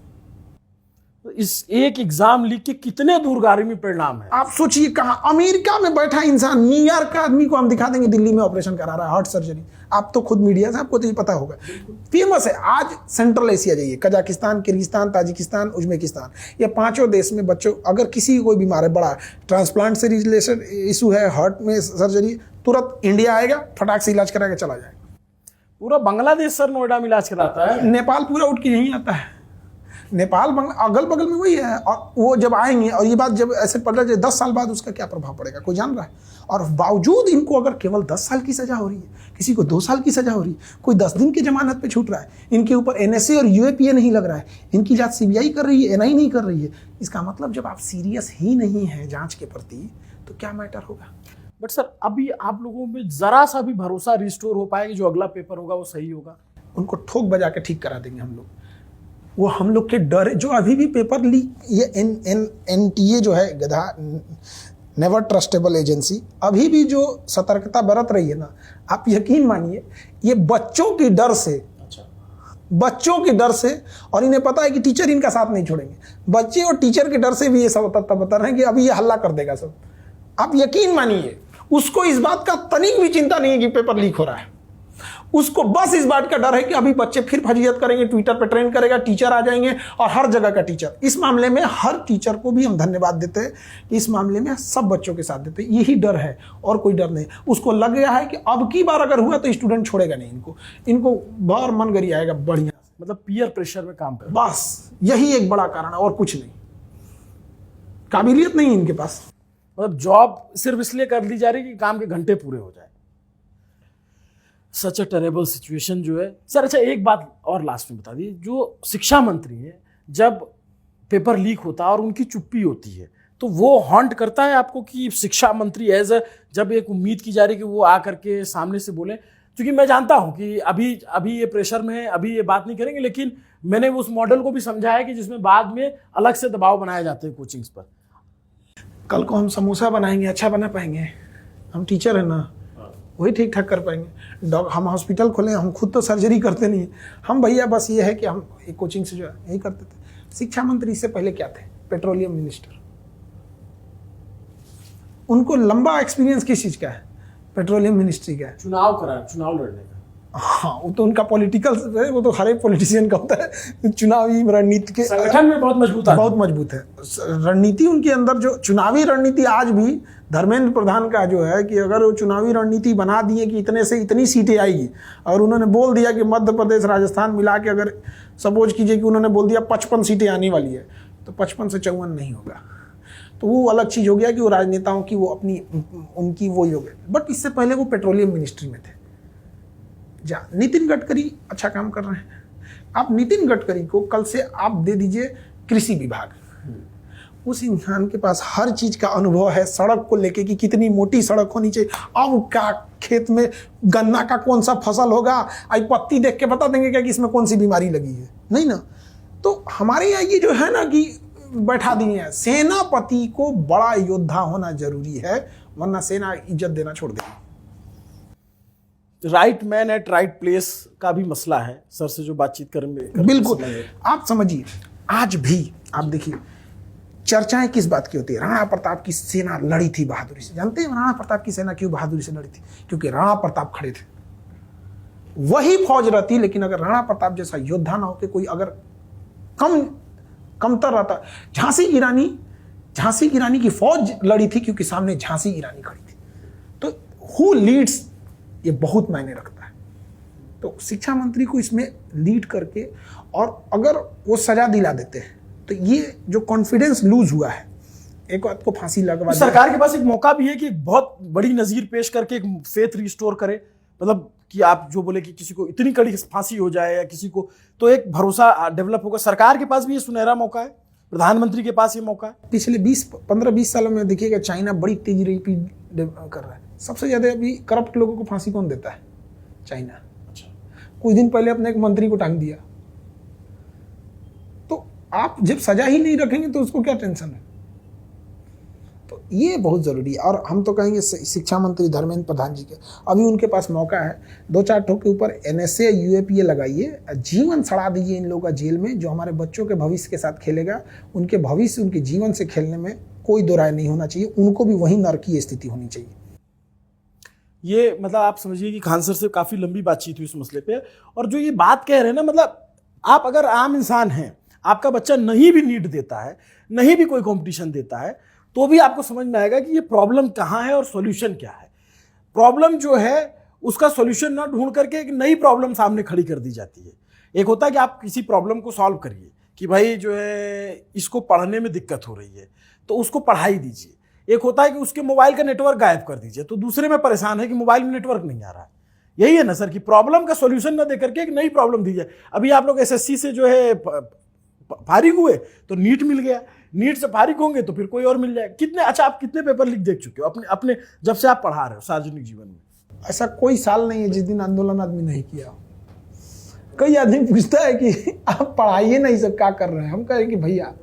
तो इस एक एग्जाम लीक के कितने दूरगामी परिणाम है। आप सोचिए, कहां अमेरिका में बैठा इंसान, न्यूयॉर्क का आदमी को हम दिखा देंगे दिल्ली में ऑपरेशन करा रहा है, हार्ट सर्जरी। आप तो खुद मीडिया से, आपको तो ये पता होगा, फेमस है। आज सेंट्रल एशिया जाइए, कजाकिस्तान, किर्गिस्तान, ताजिकिस्तान, उज्बेकिस्तान, ये पांचों देश में बच्चों, अगर किसी कोई बीमार है, बड़ा ट्रांसप्लांट से रिलेटेड इशू है, हार्ट में सर्जरी, तुरंत इंडिया आएगा, फटाक से इलाज करा के चला जाएगा। पूरा बांग्लादेश सर नोएडा में इलाज कराता है। नेपाल पूरा उठ के यहीं आता है। नेपाल अगल बगल में वही है। और वो जब आएंगे, और ये बात जब ऐसे पड़ रहा है 10 साल बाद उसका क्या प्रभाव पड़ेगा, कोई जान रहा है? और बावजूद इनको अगर केवल 10 साल की सजा हो रही है, किसी को 2 साल की सजा हो रही है, कोई 10 दिन की जमानत पे छूट रहा है, इनके ऊपर एनएसए और यूएपीए नहीं लग रहा है, इनकी जांच सीबीआई कर रही है, एनआई नहीं कर रही है। इसका मतलब जब आप सीरियस ही नहीं है जांच के प्रति, तो क्या मैटर होगा? बट सर अभी आप लोगों में जरा सा भी भरोसा रिस्टोर हो पाएगा जो अगला पेपर होगा वो सही होगा? उनको ठोक बजा के ठीक करा देंगे हम लोग। वो हम लोग के डर, जो अभी भी पेपर लीक, ये एनटीए जो है, गधा, नेवर ट्रस्टेबल एजेंसी, अभी भी जो सतर्कता बरत रही है ना, आप यकीन मानिए, ये बच्चों के डर से, बच्चों के डर से, और इन्हें पता है कि टीचर इनका साथ नहीं छोड़ेंगे, बच्चे और टीचर के डर से भी ये सब बता रहे हैं कि अभी ये हल्ला कर देगा सब। आप यकीन मानिए, उसको इस बात का तनिक भी चिंता नहीं है कि पेपर लीक हो रहा है। उसको बस इस बात का डर है कि अभी बच्चे फिर फजीयत करेंगे, ट्विटर पे ट्रेंड करेगा, टीचर आ जाएंगे, और हर जगह का टीचर। इस मामले में हर टीचर को भी हम धन्यवाद देते हैं, इस मामले में सब बच्चों के साथ देते हैं। यही डर है और कोई डर नहीं। उसको लग गया है कि अब की बार अगर हुआ तो स्टूडेंट छोड़ेगा नहीं इनको बार मन गरी आएगा बढ़िया। मतलब पीयर प्रेशर में काम कर, बस यही एक बड़ा कारण है और कुछ नहीं। काबिलियत नहीं इनके पास। मतलब जॉब सिर्फ इसलिए कर दी जा रही है कि काम के घंटे पूरे हो जाए। सच अ टेरेबल सिचुएशन जो है सर। अच्छा एक बात और लास्ट में बता दी, जो शिक्षा मंत्री है, जब पेपर लीक होता है और उनकी चुप्पी होती है, तो वो हॉन्ट करता है आपको कि शिक्षा मंत्री एज अ, जब एक उम्मीद की जा रही है कि वो आकर के सामने से बोले, क्योंकि मैं जानता हूं कि अभी ये प्रेशर में है, अभी ये बात नहीं करेंगे, लेकिन मैंने उस मॉडल को भी समझा है कि जिसमें बाद में अलग से दबाव बनाए जाते हैं कोचिंग्स पर। कल को हम समोसा बनाएंगे, अच्छा बना पाएंगे? हम टीचर है ना, वही ठीक ठाक कर पाएंगे। हम हॉस्पिटल खोलें, हम खुद तो सर्जरी करते नहीं, हम भैया बस ये है कि हम एक कोचिंग से जो है यही करते थे। शिक्षा मंत्री इससे पहले क्या थे? Petroleum minister. उनको लंबा एक्सपीरियंस किस चीज का है? पेट्रोलियम मिनिस्ट्री का है। चुनाव लड़ने का। हाँ, वो तो उनका पॉलिटिकल, वो तो हर एक पॉलिटिशियन का होता है। चुनावी रणनीति के संगठन में बहुत मजबूत है रणनीति उनके अंदर। जो चुनावी रणनीति आज भी धर्मेंद्र प्रधान का जो है कि अगर वो चुनावी रणनीति बना दिए कि इतने से इतनी सीटें आएगी, और उन्होंने बोल दिया कि मध्य प्रदेश राजस्थान मिला के, अगर सपोज कीजिए कि उन्होंने बोल दिया 55 सीटें आने वाली है, तो 55 से 54 नहीं होगा। तो वो अलग चीज हो गया कि वो राजनेताओं की वो अपनी उनकी वो ही हो गई। बट इससे पहले वो पेट्रोलियम मिनिस्ट्री में थे। नितिन गडकरी अच्छा काम कर रहे हैं। आप नितिन गडकरी को कल से आप दे दीजिए कृषि विभाग। उस इंसान के पास हर चीज का अनुभव है, सड़क को लेके कि कितनी मोटी सड़क होनी चाहिए, अब क्या खेत में गन्ना का कौन सा फसल होगा, आई पत्ती देख के बता देंगे क्या कि इसमें कौन सी बीमारी लगी है, नहीं ना। तो हमारे यहाँ ये जो है ना कि बैठा दिए हैं, सेनापति को बड़ा योद्धा होना जरूरी है, वरना सेना इज्जत देना छोड़ देगी। Right man eight right place का भी मसला है सर से जो बातचीत करेंगे। बिल्कुल, आप समझिए, आज भी आप देखिए चर्चाएं किस बात की होती है? राणा प्रताप की सेना लड़ी थी बहादुरी से। जानते हैं राणा प्रताप की सेना क्यों बहादुरी से लड़ी थी? क्योंकि राणा प्रताप खड़े थे। वही फौज रहती, लेकिन अगर राणा प्रताप जैसा योद्धा ना होते, कोई अगर कमतर रहता। झांसी की रानी की फौज लड़ी थी क्योंकि सामने झांसी की रानी खड़ी थी। तो हु लीड्स, ये बहुत मायने रखता है। तो शिक्षा मंत्री को इसमें लीड करके, और अगर वो सजा दिला देते हैं, तो ये जो कॉन्फिडेंस लूज हुआ है, एक बात को फांसी लगवा, सरकार के पास एक मौका भी है कि बहुत बड़ी नजीर पेश करके एक फेथ रिस्टोर करे। मतलब कि आप जो बोले कि किसी को इतनी कड़ी फांसी हो जाए या किसी को, तो एक भरोसा डेवलप होगा। सरकार के पास भी ये सुनहरा मौका है, प्रधानमंत्री के पास ये मौका है। पिछले 15-20 सालों में देखिएगा, चाइना बड़ी तेजी रेपी कर रहा है। सबसे ज्यादा अभी करप्ट लोगों को फांसी कौन देता है? चाइना। अच्छा, कुछ दिन पहले अपने एक मंत्री को टांग दिया। तो आप जब सजा ही नहीं रखेंगे तो उसको क्या टेंशन है? तो ये बहुत ज़रूरी है। और हम तो कहेंगे शिक्षा मंत्री धर्मेंद्र प्रधान जी के, अभी उनके पास मौका है, 2-4 ठोक के ऊपर NSA UAPA लगाइए, जीवन सड़ा दीजिए इन लोगों का जेल में। जो हमारे बच्चों के भविष्य के साथ खेलेगा, उनके भविष्य उनके जीवन से खेलने में कोई दो राय नहीं होना चाहिए, उनको भी वही नरकीय स्थिति होनी चाहिए। ये मतलब आप समझिए कि खान सर से काफ़ी लंबी बातचीत हुई इस मसले पे, और जो ये बात कह रहे हैं ना, मतलब आप अगर आम इंसान हैं, आपका बच्चा नहीं भी नीट देता है, नहीं भी कोई कंपटीशन देता है, तो भी आपको समझ में आएगा कि ये प्रॉब्लम कहाँ है और सॉल्यूशन क्या है। प्रॉब्लम जो है उसका सॉल्यूशन ना ढूंढ करके एक नई प्रॉब्लम सामने खड़ी कर दी जाती है। एक होता है कि आप किसी प्रॉब्लम को सॉल्व करिए कि भाई जो है इसको पढ़ने में दिक्कत हो रही है तो उसको पढ़ाई दीजिए। एक होता है कि उसके मोबाइल का नेटवर्क गायब कर दीजिए, तो दूसरे में परेशान है कि मोबाइल में नेटवर्क नहीं आ रहा है। यही है ना सर, कि प्रॉब्लम का सॉल्यूशन ना देकर के एक नई प्रॉब्लम दी जाए। अभी आप लोग SSC से जो है फारिग हुए तो नीट मिल गया, नीट से फारिग होंगे तो फिर कोई और मिल जाएगा। कितने, अच्छा आप कितने पेपर लीक देख चुके हो अपने अपने जब से आप पढ़ा रहे हो सार्वजनिक जीवन में? ऐसा कोई साल नहीं है जिस दिन आंदोलन आदमी नहीं किया। कई आदमी पूछता है कि आप पढ़ाइए नहीं, सब क्या कर रहे हैं। हम कह रहे हैं कि भैया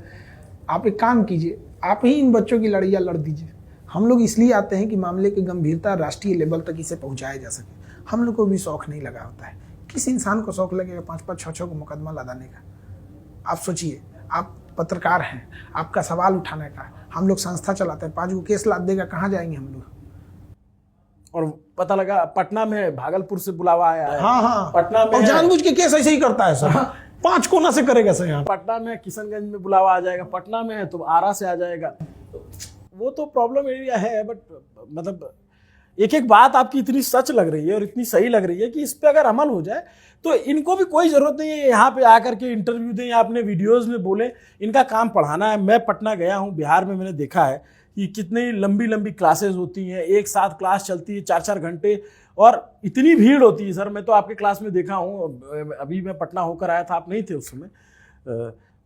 आप एक काम कीजिए, आप ही इन बच्चों की लड़ाइयाँ लड़ दीजिए। हम लोग इसलिए आते हैं कि मामले की गंभीरता राष्ट्रीय लेवल तक इसे पहुंचाया जा सके। हम लोग को भी शौक नहीं लगा होता है। किस इंसान को शौक लगेगा 5-5, 6-6 को मुकदमा लदाने का? आप सोचिए, आप पत्रकार हैं, आपका सवाल उठाने का, हम लोग संस्था चलाते हैं, 5 को केस लाद देगा, कहाँ जाएंगे हम लोग? और पता लगा पटना में भागलपुर से बुलावा आया है। हाँ, पटना में जानबूझ के केस ऐसे ही करता है सर। 5 कोना से करेगा सर। यहाँ पटना में किशनगंज में बुलावा आ जाएगा, पटना में है तो आरा से आ जाएगा। वो तो प्रॉब्लम एरिया है, बट मतलब एक एक बात आपकी इतनी सच लग रही है और इतनी सही लग रही है कि इस पे अगर अमल हो जाए तो इनको भी कोई जरूरत नहीं है यहाँ पे आकर के इंटरव्यू दें या अपने वीडियोस में बोलें। इनका काम पढ़ाना है। मैं पटना गया हूँ, बिहार में मैंने देखा है कि कितनी लंबी लंबी क्लासेस होती हैं, एक साथ क्लास चलती है 4-4 घंटे, और इतनी भीड़ होती है सर। मैं तो आपके क्लास में देखा हूँ, अभी मैं पटना होकर आया था, आप नहीं थे उस समय।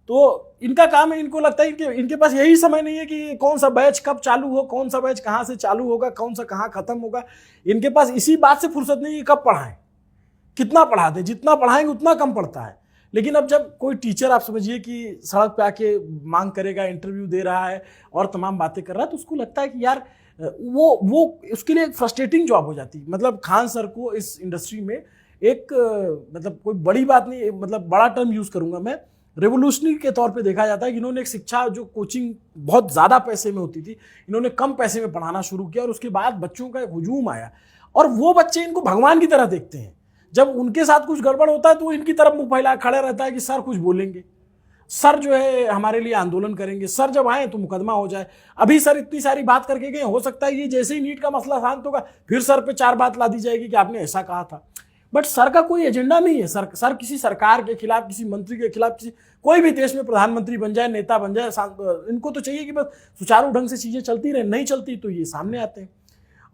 तो इनका काम है, इनको लगता है कि इनके पास यही समय नहीं है कि कौन सा बैच कब चालू हो, कौन सा बैच कहाँ से चालू होगा, कौन सा कहाँ खत्म होगा। इनके पास इसी बात से फुर्सत नहीं है कब पढ़ाएं, कितना पढ़ा दें। जितना पढ़ाएंगे उतना कम पड़ता है। लेकिन अब जब कोई टीचर आप समझिए कि सड़क पे आके मांग करेगा, इंटरव्यू दे रहा है और तमाम बातें कर रहा है, तो उसको लगता है कि यार वो उसके लिए एक फ्रस्ट्रेटिंग जॉब हो जाती है। मतलब खान सर को इस इंडस्ट्री में एक मतलब कोई बड़ी बात नहीं, मतलब बड़ा टर्म यूज करूंगा मैं, रेवोल्यूशनरी के तौर पे देखा जाता है कि इन्होंने एक शिक्षा, जो कोचिंग बहुत ज़्यादा पैसे में होती थी, इन्होंने कम पैसे में पढ़ाना शुरू किया और उसके बाद बच्चों का एक हुजूम आया और वो बच्चे इनको भगवान की तरह देखते हैं। जब उनके साथ कुछ गड़बड़ होता है तो वो इनकी तरफ मुंह फैला खड़े रहता है कि सर कुछ बोलेंगे, सर जो है हमारे लिए आंदोलन करेंगे, सर जब आए तो मुकदमा हो जाए। अभी सर इतनी सारी बात करके गए, हो सकता है ये जैसे ही नीट का मसला शांत होगा फिर सर पे 4 बात ला दी जाएगी कि आपने ऐसा कहा था। बट सर का कोई एजेंडा नहीं है। सर किसी सरकार के खिलाफ, किसी मंत्री के खिलाफ, किसी कोई भी देश में प्रधानमंत्री बन जाए, नेता बन जाए, इनको तो चाहिए कि बस सुचारू ढंग से चीजें चलती रहे। नहीं चलती तो ये सामने आते हैं।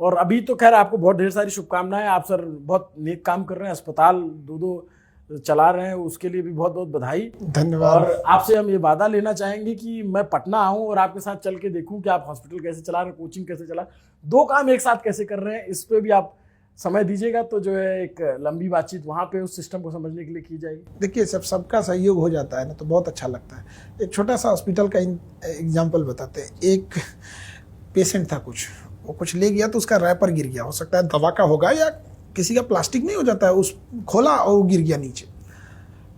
और अभी तो खैर आपको बहुत ढेर सारी शुभकामनाएं। आप सर बहुत नेक काम कर रहे हैं, अस्पताल 2 चला रहे हैं, उसके लिए भी बहुत बहुत बधाई, धन्यवाद। और आपसे हम ये वादा लेना चाहेंगे कि मैं पटना आऊं और आपके साथ चल के देखूं कि आप हॉस्पिटल कैसे चला रहे हैं, कोचिंग कैसे चला, 2 काम एक साथ कैसे कर रहे हैं। इस पे भी आप समय दीजिएगा तो जो है एक लंबी बातचीत वहाँ पे उस सिस्टम को समझने के लिए की जाएगी। देखिए, सबका सहयोग हो जाता है ना तो बहुत अच्छा लगता है। एक छोटा सा हॉस्पिटल का एग्जाम्पल बताते हैं। एक पेशेंट था, वो कुछ ले गया तो उसका रैपर गिर गया, हो सकता है दवा का होगा या किसी का प्लास्टिक नहीं हो जाता है, उस खोला और वो गिर गया नीचे।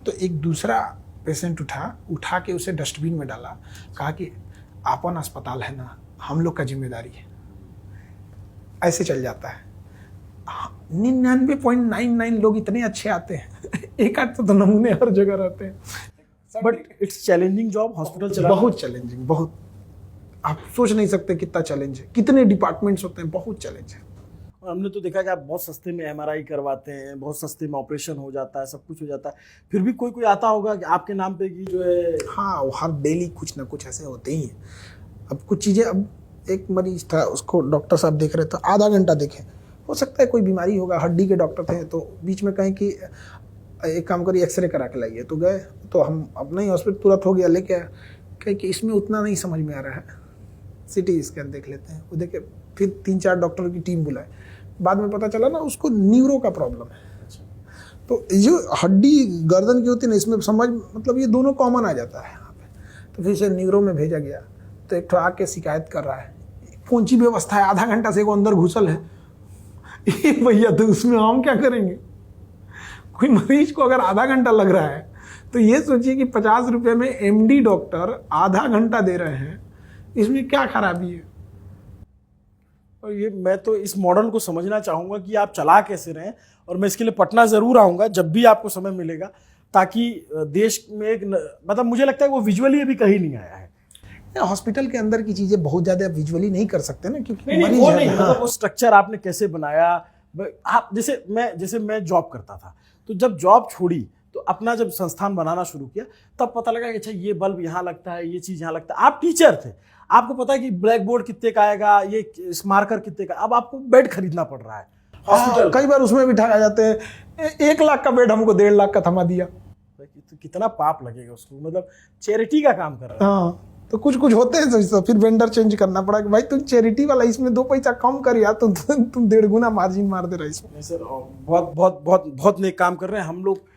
तो एक दूसरा पेशेंट उठा के उसे डस्टबिन में डाला, कहा कि आपन अस्पताल है ना, हम लोग का जिम्मेदारी है। ऐसे चल जाता है। 99.99 लोग इतने अच्छे आते हैं, एक आध तो नमूने हर जगह रहते हैं। But it's challenging job hospital चलाना, बहुत चैलेंजिंग, बहुत, आप सोच नहीं सकते कितना चैलेंज है। कितने डिपार्टमेंट्स होते हैं, बहुत चैलेंज है। और हमने तो देखा कि आप बहुत सस्ते में MRI करवाते हैं, बहुत सस्ते में ऑपरेशन हो जाता है, सब कुछ हो जाता है, फिर भी कोई आता होगा कि आपके नाम पे की जो है। हाँ, वो हर डेली कुछ ना कुछ ऐसे होते ही हैं। अब कुछ चीज़ें, अब एक मरीज था, उसको डॉक्टर साहब देख रहे थे, आधा घंटा देखे, हो सकता है कोई बीमारी होगा, हड्डी के डॉक्टर थे, तो बीच में कहें कि एक काम करिए एक्सरे करा के लाइए। तो गए, तो हम अपना ही हॉस्पिटल तुरंत हो गया, लेके कहे कि इसमें उतना नहीं समझ में आ रहा है, CT स्कैन देख लेते हैं। वो देखे, फिर 3-4 डॉक्टरों की टीम बुलाए। बाद में पता चला ना उसको न्यूरो का प्रॉब्लम है। तो जो हड्डी गर्दन की होती है ना, इसमें समझ, मतलब ये दोनों कॉमन आ जाता है यहाँ पे। तो फिर से न्यूरो में भेजा गया, तो एक ठो आके शिकायत कर रहा है, कौन सी व्यवस्था है, आधा घंटा से वो अंदर घुसल है। ये भैया तो उसमें हम क्या करेंगे? कोई मरीज को अगर आधा घंटा लग रहा है तो ये सोचिए कि 50 रुपए में एमडी डॉक्टर आधा घंटा दे रहे हैं, इसमें क्या खराबी है? और ये मैं तो इस मॉडल को समझना चाहूँगा कि आप चला कैसे रहें, और मैं इसके लिए पटना ज़रूर आऊँगा जब भी आपको समय मिलेगा, ताकि देश में एक मतलब मुझे लगता है वो विजुअली अभी कहीं नहीं आया है। हॉस्पिटल के अंदर की चीजें बहुत ज्यादा विजुअली नहीं कर सकते ना, क्योंकि नहीं, वो नहीं, मतलब वो स्ट्रक्चर आपने कैसे बनाया। आप जैसे मैं जॉब करता था, तो जब जॉब छोड़ी तो अपना जब संस्थान बनाना शुरू किया तब पता लगा कि अच्छा ये बल्ब यहाँ लगता है, ये चीज़ यहाँ लगता है। आप टीचर थे, आपको पता है कि ब्लैक बोर्ड कितने का आएगा, ये स्मारकर कितने का। अब आपको बेड खरीदना पड़ रहा है हॉस्पिटल। कई बार उसमें बिठाया जाते हैं 1 लाख का बेड हमको 1.5 लाख का थमा दिया। तो कितना पाप लगेगा उसको, मतलब चैरिटी का काम कर रहा है। हाँ, तो कुछ होते हैं तो फिर वेंडर चेंज करना पड़ा कि भाई तुम चैरिटी वाला इसमें 2 पैसा कम कर यार, तुम 1.5 गुना मार्जिन मार दे रहा है इसमें। नहीं सर, बहुत बहुत बहुत बहुत नेक काम कर रहे हैं। हम लोग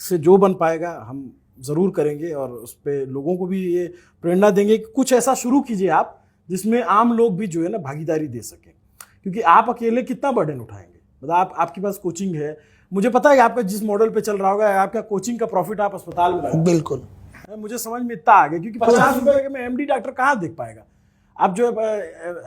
से जो बन पाएगा हम जरूर करेंगे, और उस पर लोगों को भी ये प्रेरणा देंगे कि कुछ ऐसा शुरू कीजिए आप जिसमें आम लोग भी जो है ना भागीदारी दे सकें, क्योंकि आप अकेले कितना बर्डन उठाएंगे। मतलब आपके पास कोचिंग है, मुझे पता है कि आपका जिस मॉडल पे चल रहा होगा, आपका कोचिंग का प्रॉफिट आप अस्पताल में लगाएंगे। बिल्कुल, मुझे समझ में इतना आ गया, क्योंकि 50 रुपए में एमडी डॉक्टर कहाँ देख पाएगा। आप जो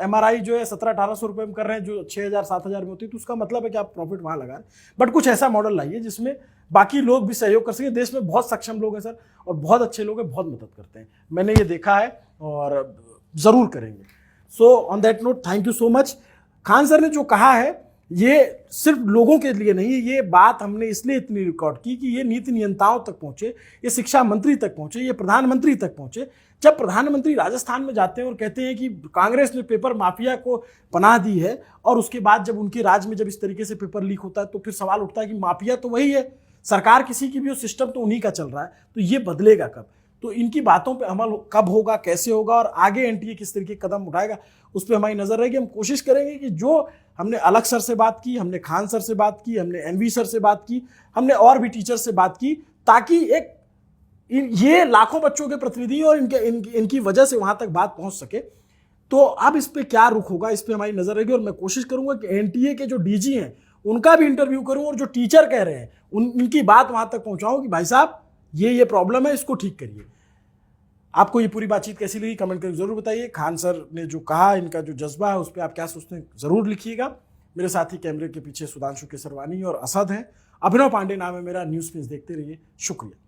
एमआरआई जो है 1700-1800 रुपए में कर रहे हैं, जो 6000-7000 में होती है, तो उसका मतलब है कि आप प्रॉफिट वहां लगा रहे हैं। बट कुछ ऐसा मॉडल लाइए जिसमें बाकी लोग भी सहयोग कर सके। देश में बहुत सक्षम लोग हैं सर, और बहुत अच्छे लोग हैं, बहुत मदद करते हैं। मैंने ये देखा है और जरूर करेंगे। So on that note, thank you so much. Khan sir ने जो कहा है ये सिर्फ लोगों के लिए नहीं है, ये बात हमने इसलिए इतनी रिकॉर्ड की कि ये नीति नियंताओं तक पहुंचे, ये शिक्षा मंत्री तक पहुंचे, ये प्रधानमंत्री तक पहुंचे। जब प्रधानमंत्री राजस्थान में जाते हैं और कहते हैं कि कांग्रेस ने पेपर माफिया को पनाह दी है, और उसके बाद जब उनके राज्य में जब इस तरीके से पेपर लीक होता है, तो फिर सवाल उठता है कि माफिया तो वही है, सरकार किसी की भी हो, सिस्टम तो उन्हीं का चल रहा है, तो ये बदलेगा कब? तो इनकी बातों पे अमल कब होगा, कैसे होगा, और आगे एनटीए किस तरीके कदम उठाएगा, उस पर हमारी नजर रहेगी। हम कोशिश करेंगे कि जो हमने अलग सर से बात की, हमने खान सर से बात की, हमने एनवी सर से बात की, हमने और भी टीचर से बात की, ताकि एक ये लाखों बच्चों के प्रतिनिधि और इनकी वजह से वहां तक बात पहुंच सके। तो अब इस पे क्या रुख होगा, इस पे हमारी नजर रहेगी, और मैं कोशिश करूंगा कि एनटीए के जो डीजी हैं उनका भी इंटरव्यू करूं, और जो टीचर कह रहे हैं उनकी बात वहां तक पहुंचाऊं कि भाई साहब ये प्रॉब्लम है, इसको ठीक करिए। आपको ये पूरी बातचीत कैसी लगी कमेंट करके जरूर बताइए। खान सर ने जो कहा, इनका जो जज्बा है, उस पर आप क्या सोचते हैं जरूर लिखिएगा। मेरे साथी कैमरे के पीछे सुधांशु केसरवानी और असद हैं। अभिनव पांडे नाम है मेरा। न्यूज़ पेज देखते रहिए। शुक्रिया।